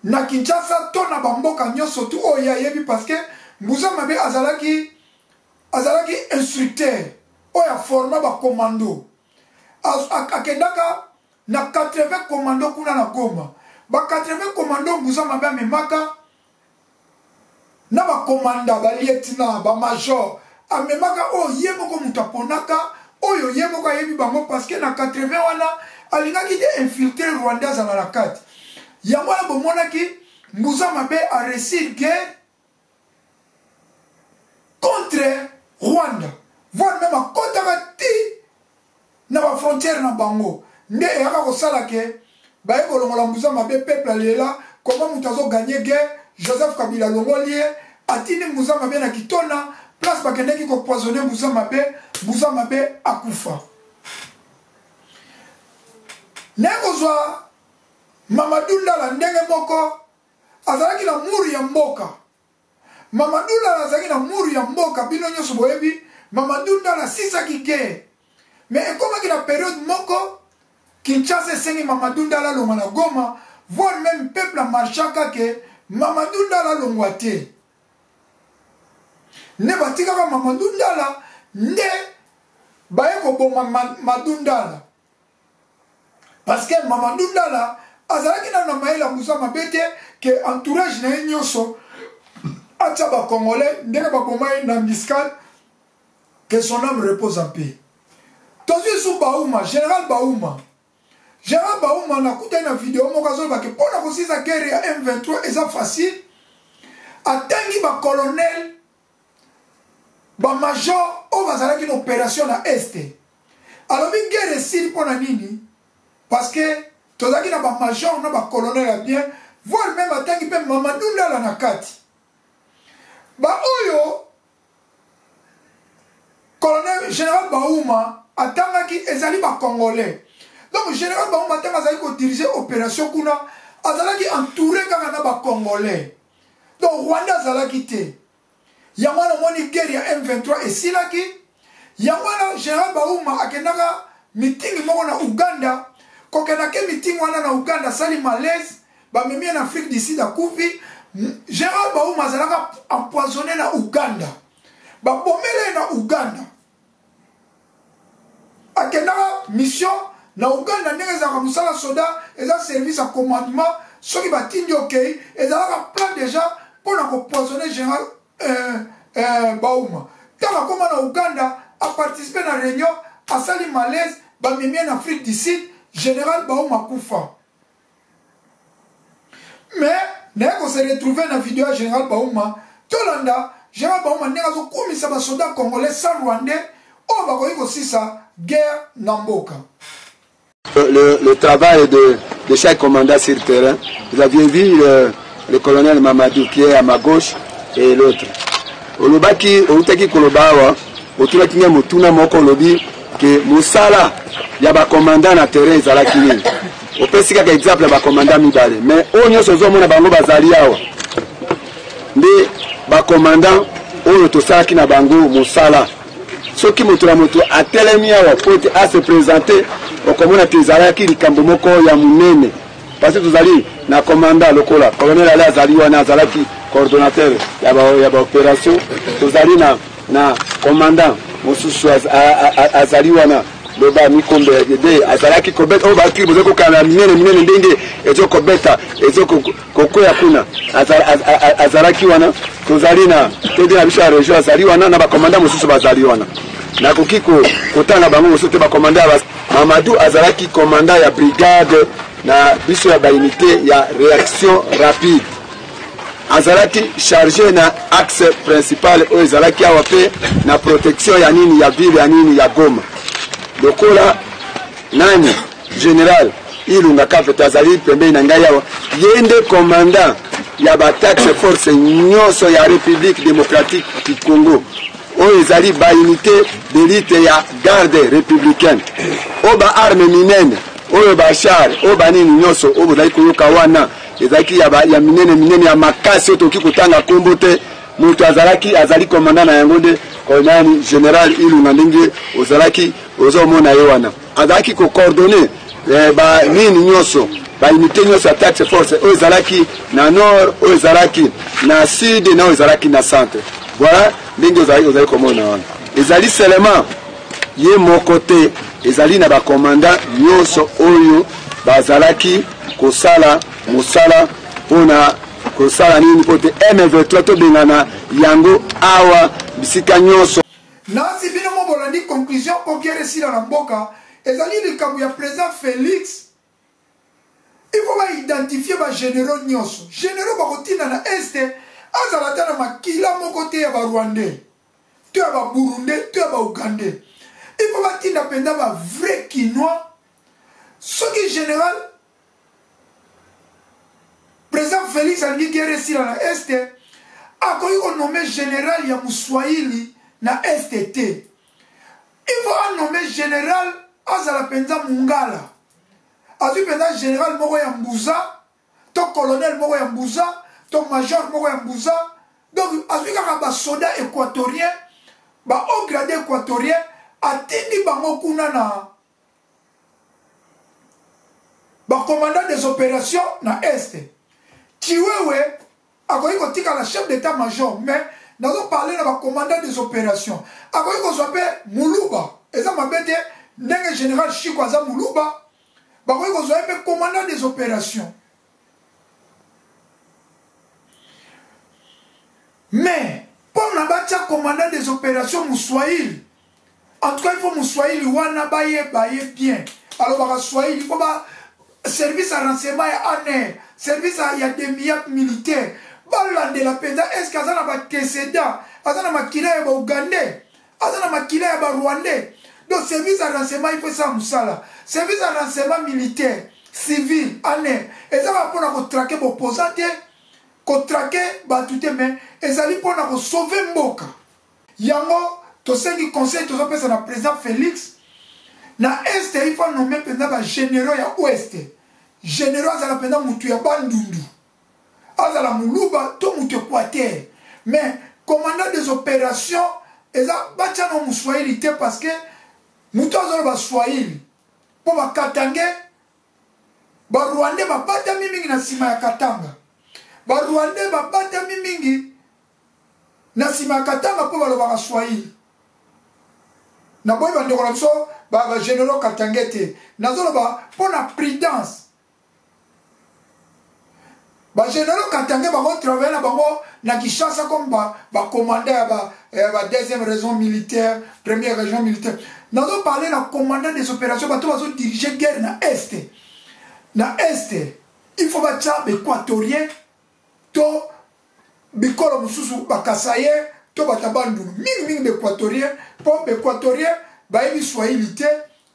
na Kinshasa to na bamboka nyonso tu o ya yebi parce que Mbusa Mabe azalaki instructeur o ya forma ba commando akendaka na 80 commando kuna na Goma ba 80 commando Mbusa Mabe amemaka na ba commanda ba lieutenant ba major amemaka o yemoko mutaponaka oyo yemoko yebi bango parce que na 80 wana alingaki de infiltrer Rwanda za la carte. Yamwana bomonaki Mbusa Mabe a réussi guerre contre Rwanda. Voire même à Kotakati na ba frontière na bango. Nde yaka ko sala ke ba eko longola Mbusa Mabe peuple alela comment mutazo gagner guerre Joseph Kabila longolie atini Mbusa Mabe na kitona place bakendeki ko poisonner Mbusa Mabe akufa. Nekozwa Mamadou Ndala ndenge moko azalaki na muru ya mboka. Mamadou Ndala azalaki na muru ya mboka bino nyonso boyebi Mamadou Ndala sisaki ke. Mais ekomaki na période moko Kinshasa esengi Mamadou Ndala longa na Goma, voire même peuple a marchaka ke Mamadou Ndala longwa te. Ne batikaka Mamadou Ndala nde baye koboma Mamadou Ndala. Parce que Mamadou Ndala azalaki na maïla Mbusa Mabe te que entourage na nyonso atia ba congolais ndenge ba bomai na Miskal que son âme repose en paix. Tozi sou Baouma, général Baouma. Général Baouma na kuta na vidéo mokazo ba ke pona ko sisa guerre ya M23 eza facile. Atangi ba colonel ba major o bazalaki na opération na Est. Alors bi guerre sili pona nini? Parce que tozaki na ba major na ba colonel ya bien, voire même atangi pe Mamadou Ndala na kati. Ba oyo colonel général Baouma atangaki ezali ba congolais. Donc général Baouma atanga azali ko diriger opération kuna, azalaki entouré kaka na ba congolais. Donc Rwanda azalaki te. Yamwana moni guerre ya M23 esilaki. Yamwana général Baouma akendaka meeting moko na Uganda. Kokena ke meeting wana na Uganda sali malaise ba memi en Afrique du Sud akufi Général Baouma azalaka empoisonné na Uganda ba bomele na Uganda akendaka mission na Uganda ndenge za musala soda eza service à commandement soki batindi okay ezalaka plan déjà pour na empoisonner Général Baouma tama koma na Uganda a participer na réunion a sali malaise ba memi en Afrique du Sud Général Baouma Koufa. Mais, nous avons se retrouvé dans la vidéo de Général Baouma. Tolanda, Général Baouma n'a pas commis ça, soldat congolais sans rwandais. On va voir aussi ça, guerre Namboka. Le travail de chaque commandant sur le terrain. Vous aviez vu le colonel Mamadou qui est à ma gauche et l'autre. Olobaki, Olutaki Kolobawa, Otulaki Mutuna Moko Lobi, que Moussala. Il y a des commandants na terrain ezalaki nini. Opesi kaka exemple ba commandant mibale. Mais onyo sozo mona bango bazali awa. Nde ba commandant oyo tosalaki na bango musala. Soki moto na moto atelemi awa pote a se présenter okomona tezalaki likambo moko ya munene. Parce que tozali na commandant lokola. Colonel Ali azali wana azalaki coordonnateur ya ba opération. Tozali na commandant mosusu azali wana loba mikombe de azalaki kobeta o bakiri bozo kokana minene ndenge ezo kobeta ezo kokoya kuna azalaki wana tozali na todi na biso ya région azali wana na bakomanda mosusu bazali wana nakoki kotanga bango mosusu te bakomanda Mamadou azalaki komanda ya brigade na biso ya baunité ya réaction rapide azalaki chargé na axe principal oyo ezalaki awa pe na protection ya nini ya ville ya nini ya Goma lokola nani général Ilunga Kafeta azali pembeni na ngai awa yende commandant ya ba taxe force nyonso ya République démocratique du Congo oyo ezali ba unité d'élite ya garde républicaine oyo ba arme minene oyo ba char oyo ba nini nyonso oyo bozali koyoka wana ezalaki ya minene ya makasi oyo toki kotanga kombo te moto azali commandant na yango nde nani général Ilunga ndenge ozalaki ozomona ye wana azalaki kocoordonner ba nini nyonso ba unité nyonso ya taxe force oyo ezalaki na nord oyo ezalaki na sud na oyo ezalaki na centre voilà ndenge ozali komona wana ezali seulement ye moko te ezali na bakomanda nyonso oyo bazalaki kosala mosala mpona kosala nini mpo te M23 tobengana yango awa bisika nyonso nasi bino mo bolandi conclusion mpo keresila na mboka ezali likambo ya président Félix il faut baidentifier bagénéraux nyonso généraux bakotinda na este azala ta na makila moko te ya barwandais to ya baburundais to ya baugandais il faut batinda mpenza bavrai kinois soki général président Félix alingi keresila na este akoki konome général ya moswahili na STT. Il faut nommer général azala penza mungala. Azu penza général moko ya mbuza, to colonel moko ya mbuza, to major moko ya mbuza. Donc azu kaka ba soda équatorien, ba haut gradé équatorien atindi bango kuna na ba commandant des opérations na Est. Chiwewe akoki kotika la chef d'état-major mais nous allons parler de la commandant des opérations. Après qu'on soit Moulouba, et ça m'a bêté, le général Chikwaza Moulouba, après qu'on soit commandant des opérations. Mais, pour nous battre commandant des opérations Moussoaïl, en tout cas, il faut Moussoaïl, Wana Baye bien. Alors, Moussoaïl, il faut service à renseignement et service à des militaires. Balande la penda est-ce qu'azana ba técédent azana makila ya ba ougandais azana makila ya ba rwandais donc service à renseignement il faut ça musala service à renseignement militaire civil année et ça va pour na traquer opposant ko traquer ba tout mais ezali pour na sauver mboka yango to sengi conseil to pesa na président Félix na est il faut nommer penda ba généraux ya ouest généraux azala penda mutu ya bandundu azala muluba to mutu Équateur mais commandant des opérations eza bacha no muswahili te parce que mutu azala ba swahili po ba katange ba rwandais ba bata mingi na sima ya katanga ba rwandais ba bata mingi na sima ya katanga po ba lo ba swahili na boy ba ndeko na biso ba généraux katangete nazolo ba po na prudence ba généraux Katangé bango travailler na bango na Kinshasa comme ba commandant ba deuxième région militaire, première région militaire. Nous allons parler na commandant des opérations ba to bazo diriger guerre na est. Na est, il faut ba tcha équatorien to bikolo mususu ba kasaye to ba tabandu mingi équatorien po équatorien ba yebi swahili te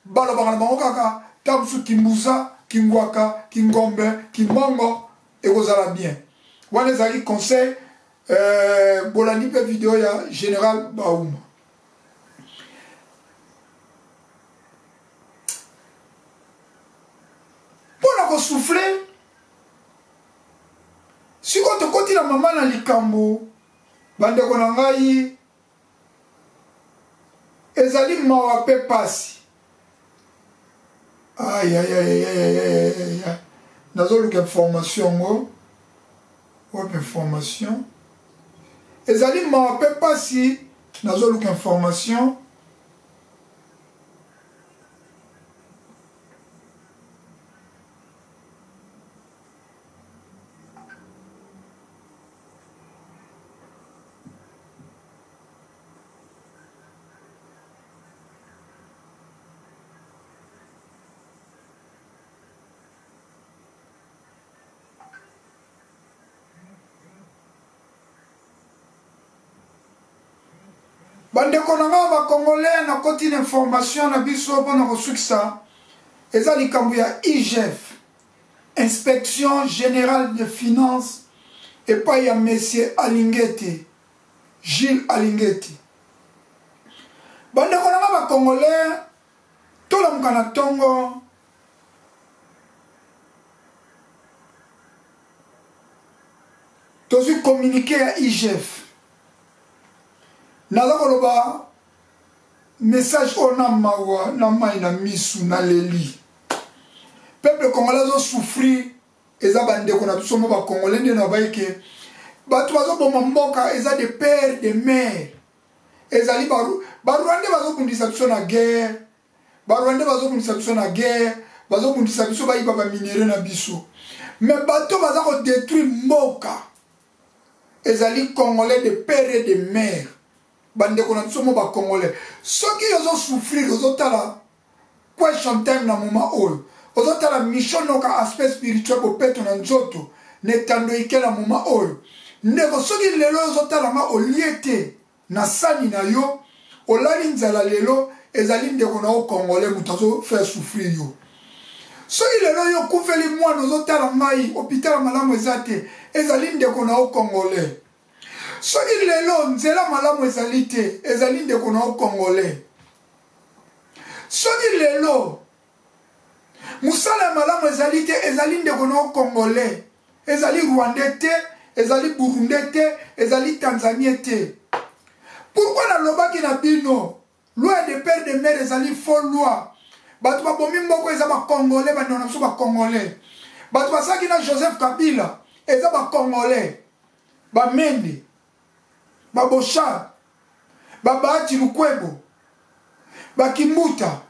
ba lo ba bango kaka tamsu kimbuza, kingwaka, kingombe, kimongo et vous allez bien. Vous avez conseil bolani pe vidéo ya général Baouma. Pour la souffler, si vous avez côté la maman na likambo, bande konangai ezali mawape pasi. Aïe aïe aïe aïe aïe aïe. Nazolo information information ezali mawape pasi nazolo information bandeko na nga ba congolais na koti na information na biso mpona kosukisa eza likambo ya IGF, inspection générale de finances, epai ya monsieur Alingeti, Gilles Alingeti. Bandeko na nga ba congolais tolamuka na tongo tozwi communiqué ya IGF. Naza koloba message ona mawa na mai na misu na leli. Peuple congolais zo souffrir eza bandeko na biso mo ba congolais nde na baike. Bato bazo boma mboka eza de père de mère. Ezali baru Rwanda bazo bundisa biso na guerre. Rwanda bazo bundisa biso na guerre, bazo bundisa biso ba iba ba minere na biso. Mais bato baza ko détruire mboka. Ezali congolais de père et de mère. Bandeko na biso mo ba congolais. Soki yozo souffrir yozo tala question time na moment oyo. Yozo tala mission noka aspect spirituel ko peto na nzoto. Netando ikela moment oyo. Ndeko soki lelo yozo tala nga oliete na sani na yo. Olali nzala lelo ezali ndeko na o congolais mutazo faire souffrir yo. Soki lelo yo kufeli mwana yozo tala ngai hôpital malamu ezate ezali ndeko na o congolais. Soki lelo nzela malamu ezali te ezali ndeko na o congolais. Soki lelo musala malamu ezali te ezali ndeko na o congolais. Ezali rwandais te, ezali burundais te, ezali tanzanien te. Pourquoi na lobaki na bino loi de père de mère ezali faux loi? Bato babomi mboko eza ba congolais bandeko na biso ba congolais. Bato basaki na Joseph Kabila eza ba congolais. Ba Mende, ba Bocha, ba Bahati Lukwebo, ba Kimbuta,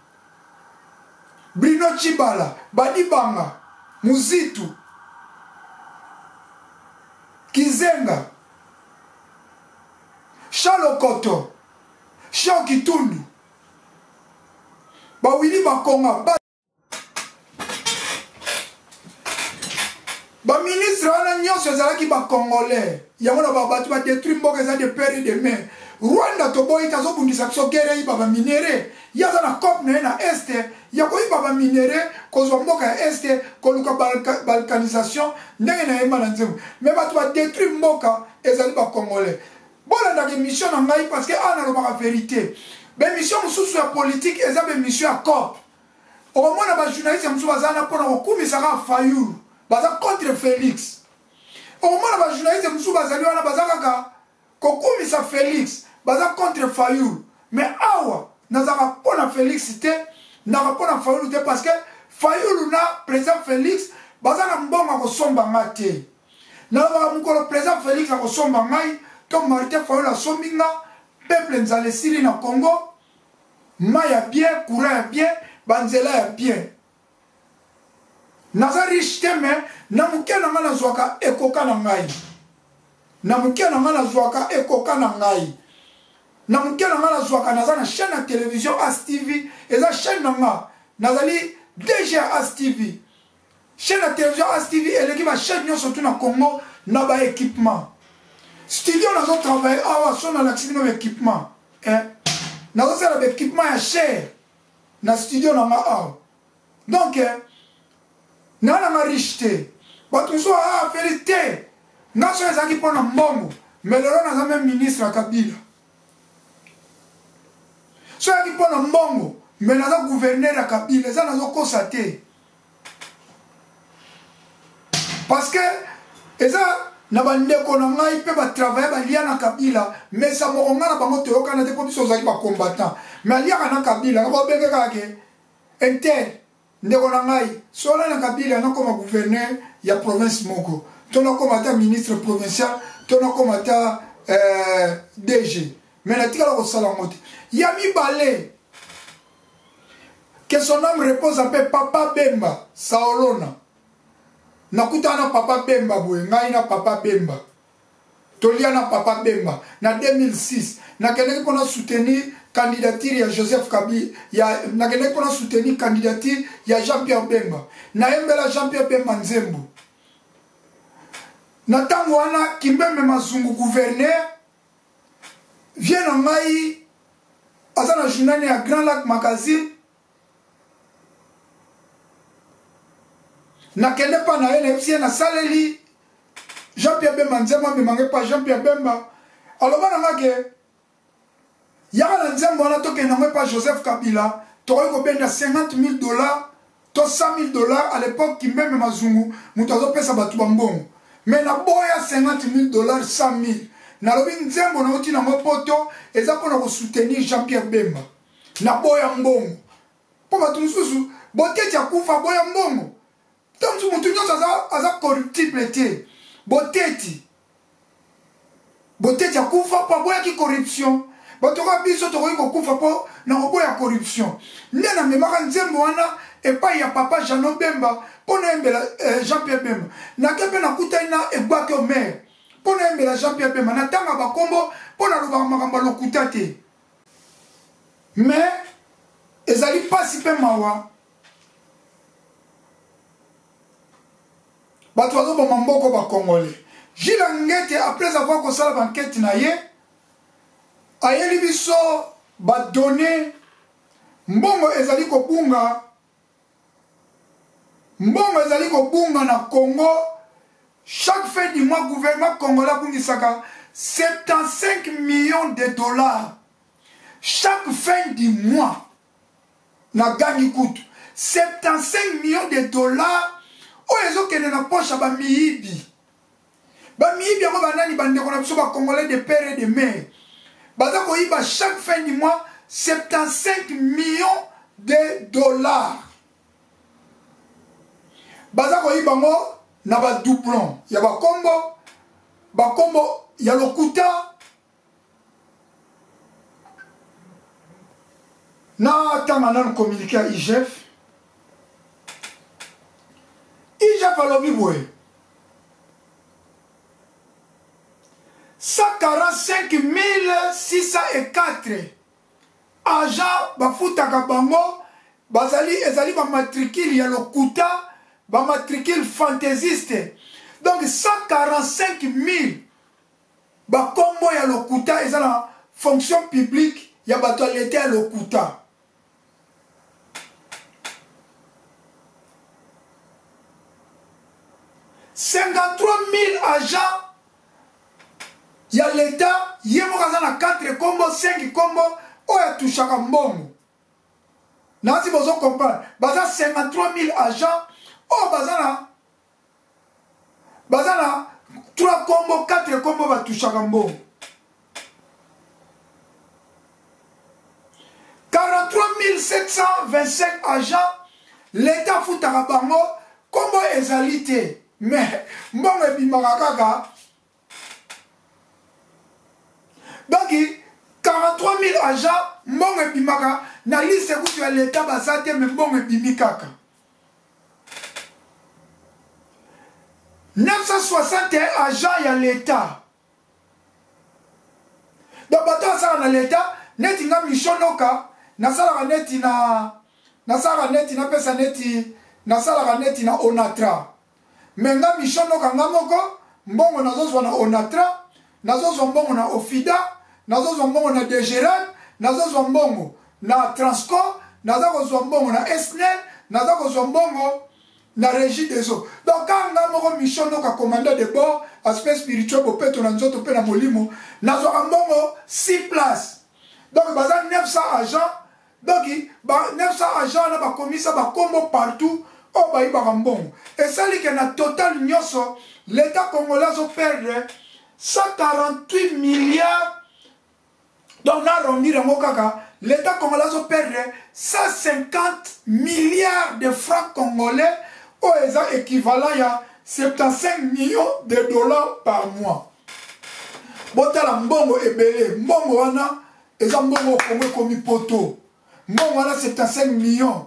Bruno Chibala, ba Dibanga, Muzitu, Kizenga, Chalokoto, Shokitundu, ba Willy Bakonga, ba ministre wana nyonso ezalaki ba congolais. Yango na ba batu ba détruire mboka eza de père et de mère. Rwanda toboyi tazo bundisa biso guerre iba ba minere. Yaza na COP na este, yako iba ba minere kozwa mboka ya este koluka balkanisation ndenge na yema na nzembo. Mais batu ba détruire mboka ezali ba congolais. Bola ndaki mission na ngai parce que ana loba la vérité. Be mission mususu ya politique eza be mission ya COP. Au moins na ba journaliste mususu bazana pona kokumisa ka Fayulu. Baza contre Félix. Au moment où les journalistes musu bazali wana bazaka kokumisa Félix, baza contre Fayulu. Mais awa nazaka pona Félix te, na pona Fayulu te parce que Fayulu na président Félix baza na mbonga ko somba ngate. Na ba mukolo président Félix ko somba ngai, to Martin Fayulu sombi nga, peuple nzale siri na Congo, maya bien, courant ya bien, banzela ya bien. Naza riche te me na muke na nga na zwaka ekoka na ngai. Na muke na nga na zwaka ekoka na ngai. Na muke na nga na zwaka naza na chaîne ya télévision As TV. Eza chaîne na nga. Nazali DG As TV. Chaîne ya télévision As TV eleki ba chaîne nyonso tu na Congo na ba équipement. Studio nazo travailler awa so na laksimi no équipement. Nazo sala ba équipement ya cher. Na studio na nga awa. Donc nana ma riche bato so a vérité nga so ezaki pona mbongo mais lelo naza même ministre ya Kabila so ezaki pona mbongo mais naza gouverneur ya Kabila eza nazo kosa te parce que eza na bandeko na ngai pe ba travailler ba lia na Kabila mais sa moko nga na bango toyokana te po biso ozaki ba combattant mais aliaka na Kabila nga bobenge kake inter ndeko na ngai sola na Kabila na koma gouverneur ya province moko to na koma ta ministre provincial to na koma ta DG mais na tika ko sala ngote ya mibale que son nom repose en paix Papa Bemba Saolona nakuta na Papa Bemba boye ngai na Papa Bemba tolia na Papa Bemba na 2006 na keleki pona soutenir candidature ya Joseph Kabila ya nakende pona soutenir candidature ya Jean-Pierre Bemba na embela Jean-Pierre Bemba nzembo na tango wana Kimbembe Mazungu gouverneur vient na ngai aza na journal ya Grand Lac Magazine nakende pa na NFC na saleli Jean-Pierre Bemba nzembo amemanga pa Jean-Pierre Bemba aloba na ngake yaka na nzembo wana tokende nango pa Joseph Kabila tokoki kobenda $50,000 to $100,000 à l'époque Kimbembe Mazungu moto azopesa bato bambongo mais na boya $50,000 $100,000 nalobi nzembo na oti nango poto eza mpona kosoutenir Jean-Pierre Bemba na boya mbongo mpo bato mosusu boteti akufa boya mbongo to mosusu motu nyonso aza corruptible te boteti akufa mpo aboyaki corruption bato ka biso tokoki kokufa mpo na koboya corruption nde namemaka nzembo wana epai ya papa Jano Bemba mpo nayembela Jean-Pierre Bemba nake mpe nakutani na egbake omer mpo nayembela Jean-Pierre Bemba natanga bakombo mpo nalobaka makambo lokuta te mais ezali mpasi mpe mawa bato bazoboma mboko bakongole Gilles Ngete après avoir kosala bankete na ye ayeli biso badone mbongo ezali kobunga na Congo chaque fin du mois gouvernement congolais abungisaka 75 millions de dollars chaque fin du mois na gangi kutu 75 millions de dollars oyo ezokende na poche ya bamiyibi yango banani bandeko na biso bacongolais de père et de mère baza koyiba chaque fin du mois 75 millions de dollars baza koyiba ngo na badoublon ya bakombo ya lokuta na tanga nanu communiqué ya IGF alobi boye 145 604 agents bafutaka bango ezali bamatricule ya lokuta bamatricule fantaisiste donc 145 000 bakombo ya lokuta eza na fonction publique ya bato ya leta ya lokuta $53 000 agents ya leta ye moko aza na 4 kombo 5 kombo oyo atushaka mbongo nasi bozo comprendre baza 53 000 agents oyo baza na 3 kombo 4 kombo batushaka mbongo 43 725 agents leta afutaka bango kombo ezali te mais mbongo ebimaka kaka donc 43 000 agents mbongo ebimaka na liste kutu ya leta baza te mais mbongo ebimi kaka 961 agents ya leta donc bato asala na leta neti nga mishonoka nasalaka neti nasalaka neti na onatra mais nga mishonoka nga moko mbongo nazozwa na onatra nazozwa mbongo na ofida nazozwa mbongo na DGRAD nazozwa mbongo na transco naza kozwa mbongo na esnel naza kozwa mbongo na régie des eaux donc kanga moko mishonoka commandant de bord aspect spirituel bopeto na nzoto pe na molimo nazwaka mbongo 6 places donc baza 900 agents donc 900 agents na bakomisa bakombo partout oyo bayibaka mbongo esali ke na total nyonso l'état congolais azoperdre 148 milliards donc naarrondir yango kaka l'état congolais azoperdre 150 milliards de francs congolais oyo eza équivalent ya 75 millions de dollars par mois botala mbongo ebele mbongo wana eza mbongo kongo ekomi poto mbongo wana 75 millions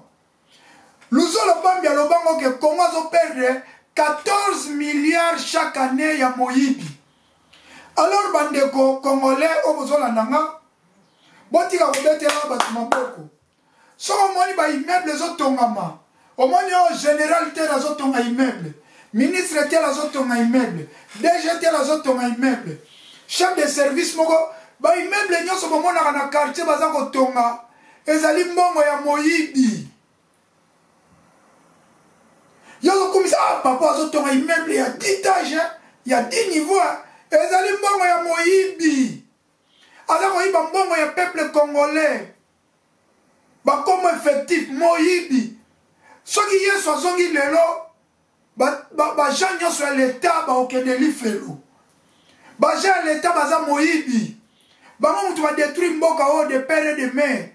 luzolo bambi alobango ke kongo azoperdre 14 milliards chaque année ya moyibi alors bandeko congolais oyo bozolanda nga botika kobetela bato maboko soko omoni baimmeuble ezotongama omoni oyo général tel azotonga immeuble ministre tel azotonga immeuble DG tel azotonga immeuble chef de service moko ba immeuble nyonso bomonaka na quartier baza kotonga ezali mbongo ya moyibi. Yozo komisa papa azotonga immeuble ya 10 étages ya 10 niveaux ezali mbongo ya moyibi. Aza koyiba mbongo ya peuple congolais. Bakomo effectif moyibi. Soki yesu azongi lelo bajan nyonso ya leta baokende lifelo. Bajan ya leta baza moyibi. Bango mutu badétruire mboka oyo de père et de mère.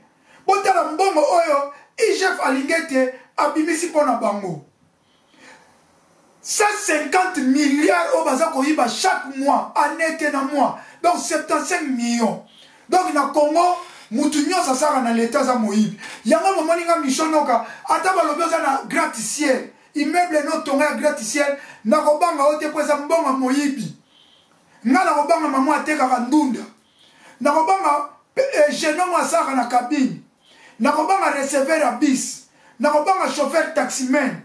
Botala mbongo oyo IGF alingete abimisi pona bango. 150 milliards au baza koyiba chaque mois, année na mois. Donc 75 millions. Donc na Congo, mutu nyonso sara na l'état za moyibi. Yango moninga mishonoka ata balobi za na gratte-ciel. Immeuble no tonga gratte-ciel na kobanga ote pesa mbongo moyibi. Nga na kobanga maman ateka kandunda. Na kobanga genome asara na cabine. Na kobanga receveur à bis. Na kobanga chauffeur taximan.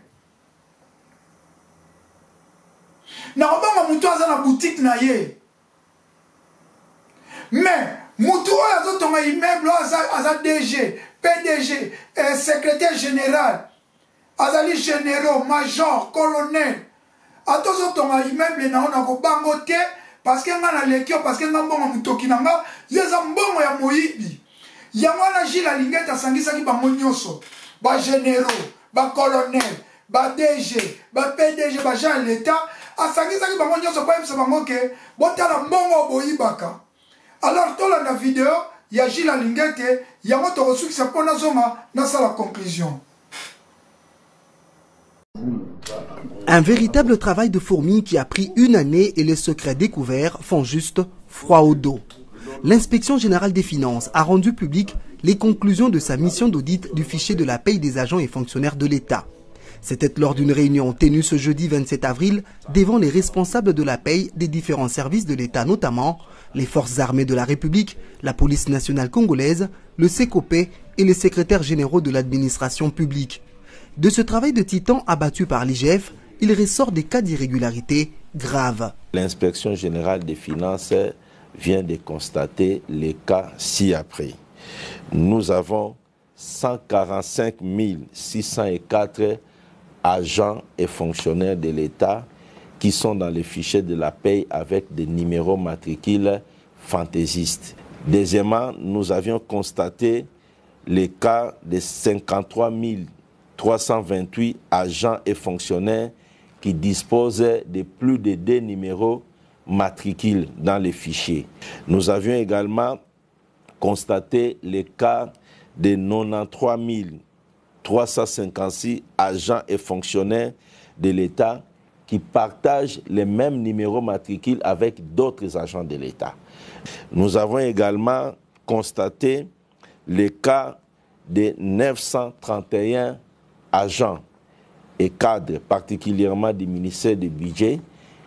Na kobanga mutu aza na boutique na ye. Mais mutu oyo azotonga immeuble aza DG, PDG, secrétaire général, azali généraux, major, colonel. Atozotonga immeuble na ona kobango te parce que nga na lekio parce que nga mbongo mutoki na nga yeza mbongo ya moyibi. Yango na jila lingeta sangisaki bango nyonso. Ba généraux, ba colonel, ba DG, ba PDG, ba Jean l'État asangizaki bango nyonso kwa yebisa bango ke botala mbongo boyibaka. Alors tolanda vidéo ya Gilles Alingete yango tokosukisa mpona zonga nasala conclusion. Un véritable travail de fourmi qui a pris une année et les secrets découverts font juste froid au dos. L'Inspection générale des finances a rendu public les conclusions de sa mission d'audit du fichier de la paye des agents et fonctionnaires de l'État. C'était lors d'une réunion tenue ce jeudi 27 avril devant les responsables de la paye des différents services de l'État, notamment les forces armées de la République, la police nationale congolaise, le CECOP et les secrétaires généraux de l'administration publique. De ce travail de titan abattu par l'IGF, il ressort des cas d'irrégularité graves. L'inspection générale des finances vient de constater les cas ci-après. Nous avons 145 604 agents et fonctionnaires de l'État qui sont dans les fichiers de la paye avec des numéros matricules fantaisistes. Deuxièmement, nous avions constaté les cas de 53 328 agents et fonctionnaires qui disposent de plus de 2 numéros matricules dans les fichiers. Nous avions également constaté les cas de 93 356 agents et fonctionnaires de l'État qui partagent les mêmes numéros matricules avec d'autres agents de l'État. Nous avons également constaté les cas de 931 agents et cadres, particulièrement du ministère du Budget,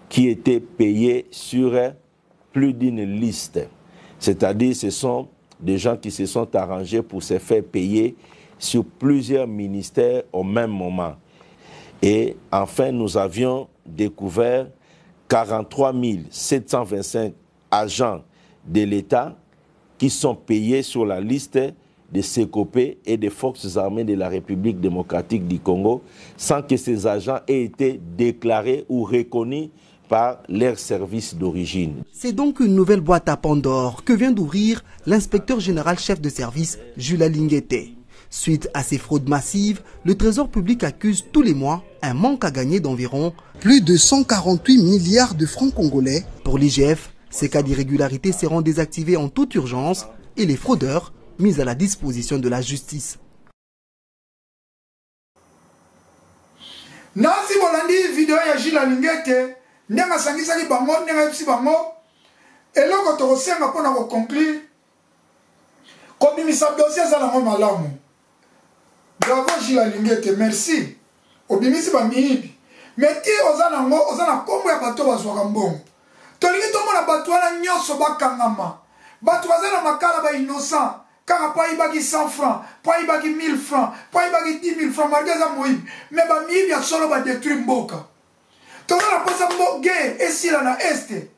qui étaient payés sur plus d'une liste. C'est-à-dire ce sont des gens qui se sont arrangés pour se faire payer sur plusieurs ministères au même moment. Et enfin, nous avions découvert 43 725 agents de l'État qui sont payés sur la liste des CECOP et des forces armées de la République démocratique du Congo sans que ces agents aient été déclarés ou reconnus par leur service d'origine. C'est donc une nouvelle boîte à Pandore que vient d'ouvrir l'inspecteur général chef de service Jules Alingete. Suite à ces fraudes massives, le Trésor public accuse tous les mois un manque à gagner d'environ plus de 148 milliards de francs congolais. Pour l'IGF, ces cas d'irrégularité seront désactivés en toute urgence et les fraudeurs mis à la disposition de la justice. Nasi bolandi vidéo ya Gilles Alingete ndenga sangisaki bango ndenga yebisi bango eloko tokosenga mpona koconclure kobimisa dossier ezalango malamu. Bravo Gilles Alingete, merci. Obimisi bamiyibi. Mais ti oza nango oza na kombo ya bato bazwaka mbongo. Tolingi tomona bato wana nyonso bakangama. Bato baza na makala ba innocent. Kaka pa ibaki 100 francs, pa ibaki 1000 francs, pa ibaki 10 000 francs, malgré ça moyibi. Mais bamiyibi ya solo ba détruire mboka. Toza na posa mboge esila na este.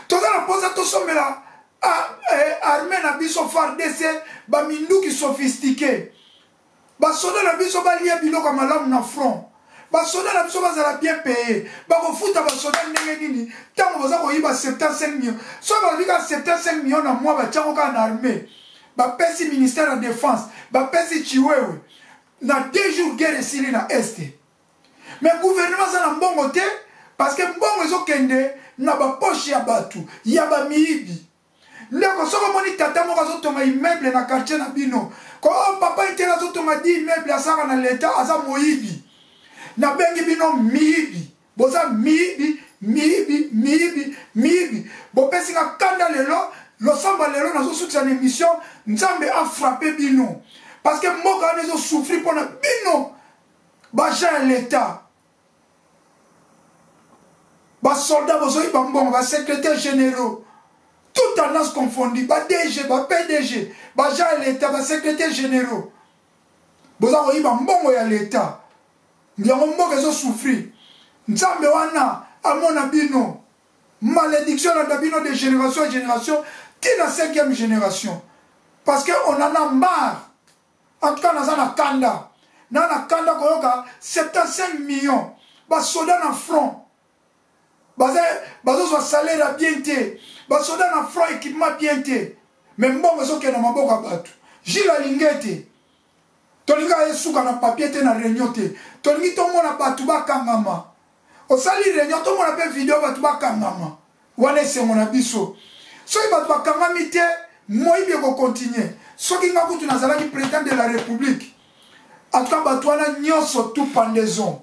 Toza na posa tosomela armée na biso FARDC baminduki sophistiqué basoda na biso balia biloko malamu na front basoda na biso bazala bien payé bakofuta basoda ndenge nini ntango baza koyiba 75 millions so balobika 75 millions na mois batiango kaka na armée bapesi ministère ya défense bapesi chiwewe na 2 jours guerre esili na este mais gouvernement aza na mbongo te parce que mbongo ezokende na bapoche ya bato ya bamiyibi ndeko soko moni tata moko azotonga immeuble na quartier na bino ko papa itene azotonga 10 immeuble asaka na leta aza moyibi na bengi bino miyibi boza miyibi bopesi nga kanda lelo losamba lelo nazosukisa na émission nzambe a frappé bino parce que mboka wana ezosouffrir mpona bino baja ya leta basoldat bozoyiba mbongo basecrétaire généraux toute tendance confondue ba-DG, ba-PDG baja ya leta basecrétaire généraux boza koyiba mbongo ya leta yango mboka ezosouffrir nzambe wana amona bino malédiction na bino de génération en génération tina 5e génération parce que on en a marre en tout cas naza na kanda koyoka 75 millions basoda na front bazozwa salaire ya bien te basoda na front équipement bien te mais mbongo ezokende na maboko ya bato jile alingi ete tolingi ayesuka na papier te na réunion te tolingi tomona bato bakangama osali réunion tomona mpe video bato bakangama wana esengo na biso soki bato bakangami te moyibi ekokontinue soki nga kutu nazalaki président de la république en tout cas bato wana nyonso tout pendaison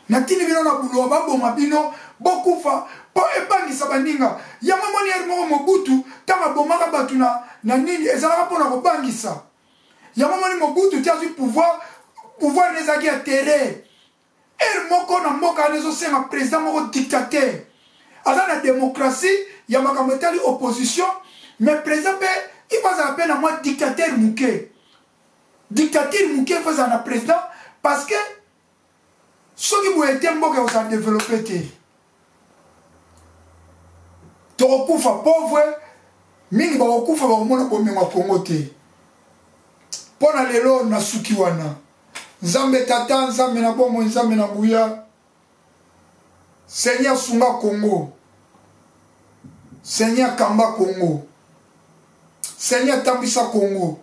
natini bino na bulowa baboma bino bokufa mpo ebangisa baninga yango moni eri moko Mobutu ntango abomaka bato na nini ezalaka mpona kobangisa yango moni Mobutu ti azwi pouvoir nezalaki ya terre eri moko na mboka wana ezosenga président moko dictateur aza na démocratie ya makambo etali opposition mais président mpe ifazala mpe na mwa dictateur moke ifazala na président parce que soki boye te mboka ekozala développe te tokokufa pauvre mingi bakokufa bakomona bomengo ya Kongo te mpo na lelo nasuki wana nzambe tata nzambe na bomoi nzambe na nguya Seigneur sunga Congo Seigneur kamba Congo Seigneur tambisa Congo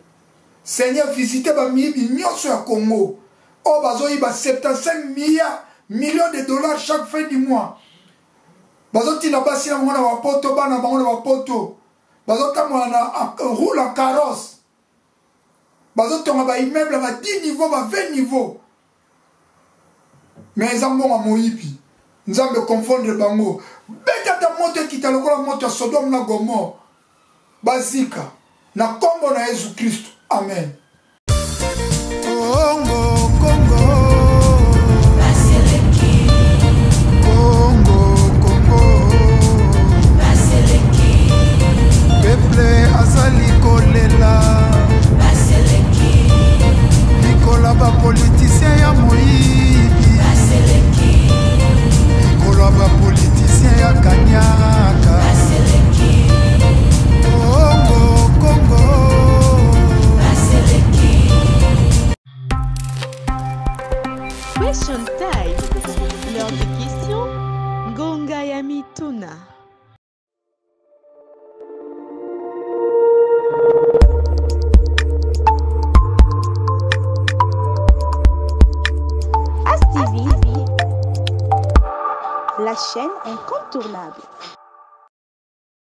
Seigneur visite bamiyibi nyonso ya Congo o bazoyiba 75 millions de dollars chaque fin du mois bazotinda basi na bango na bapoto bana bango na bapoto bazotambola na roule en carrosse bazotonga baimmeuble ba 10 niveaux ba 20 niveaux mais eza mbongo moyibi nzambe confondre bango betata moto ekita lokola moto ya Sodome na Gomorre bazika na kombo na Yesu Kristo amen. Azali kolela likola bapolitisien ya moyibi likola bapolitisien ya kanyaka Congo Question time. L'heure de questions. Ngonga ya Mituna. La chaîne incontournable.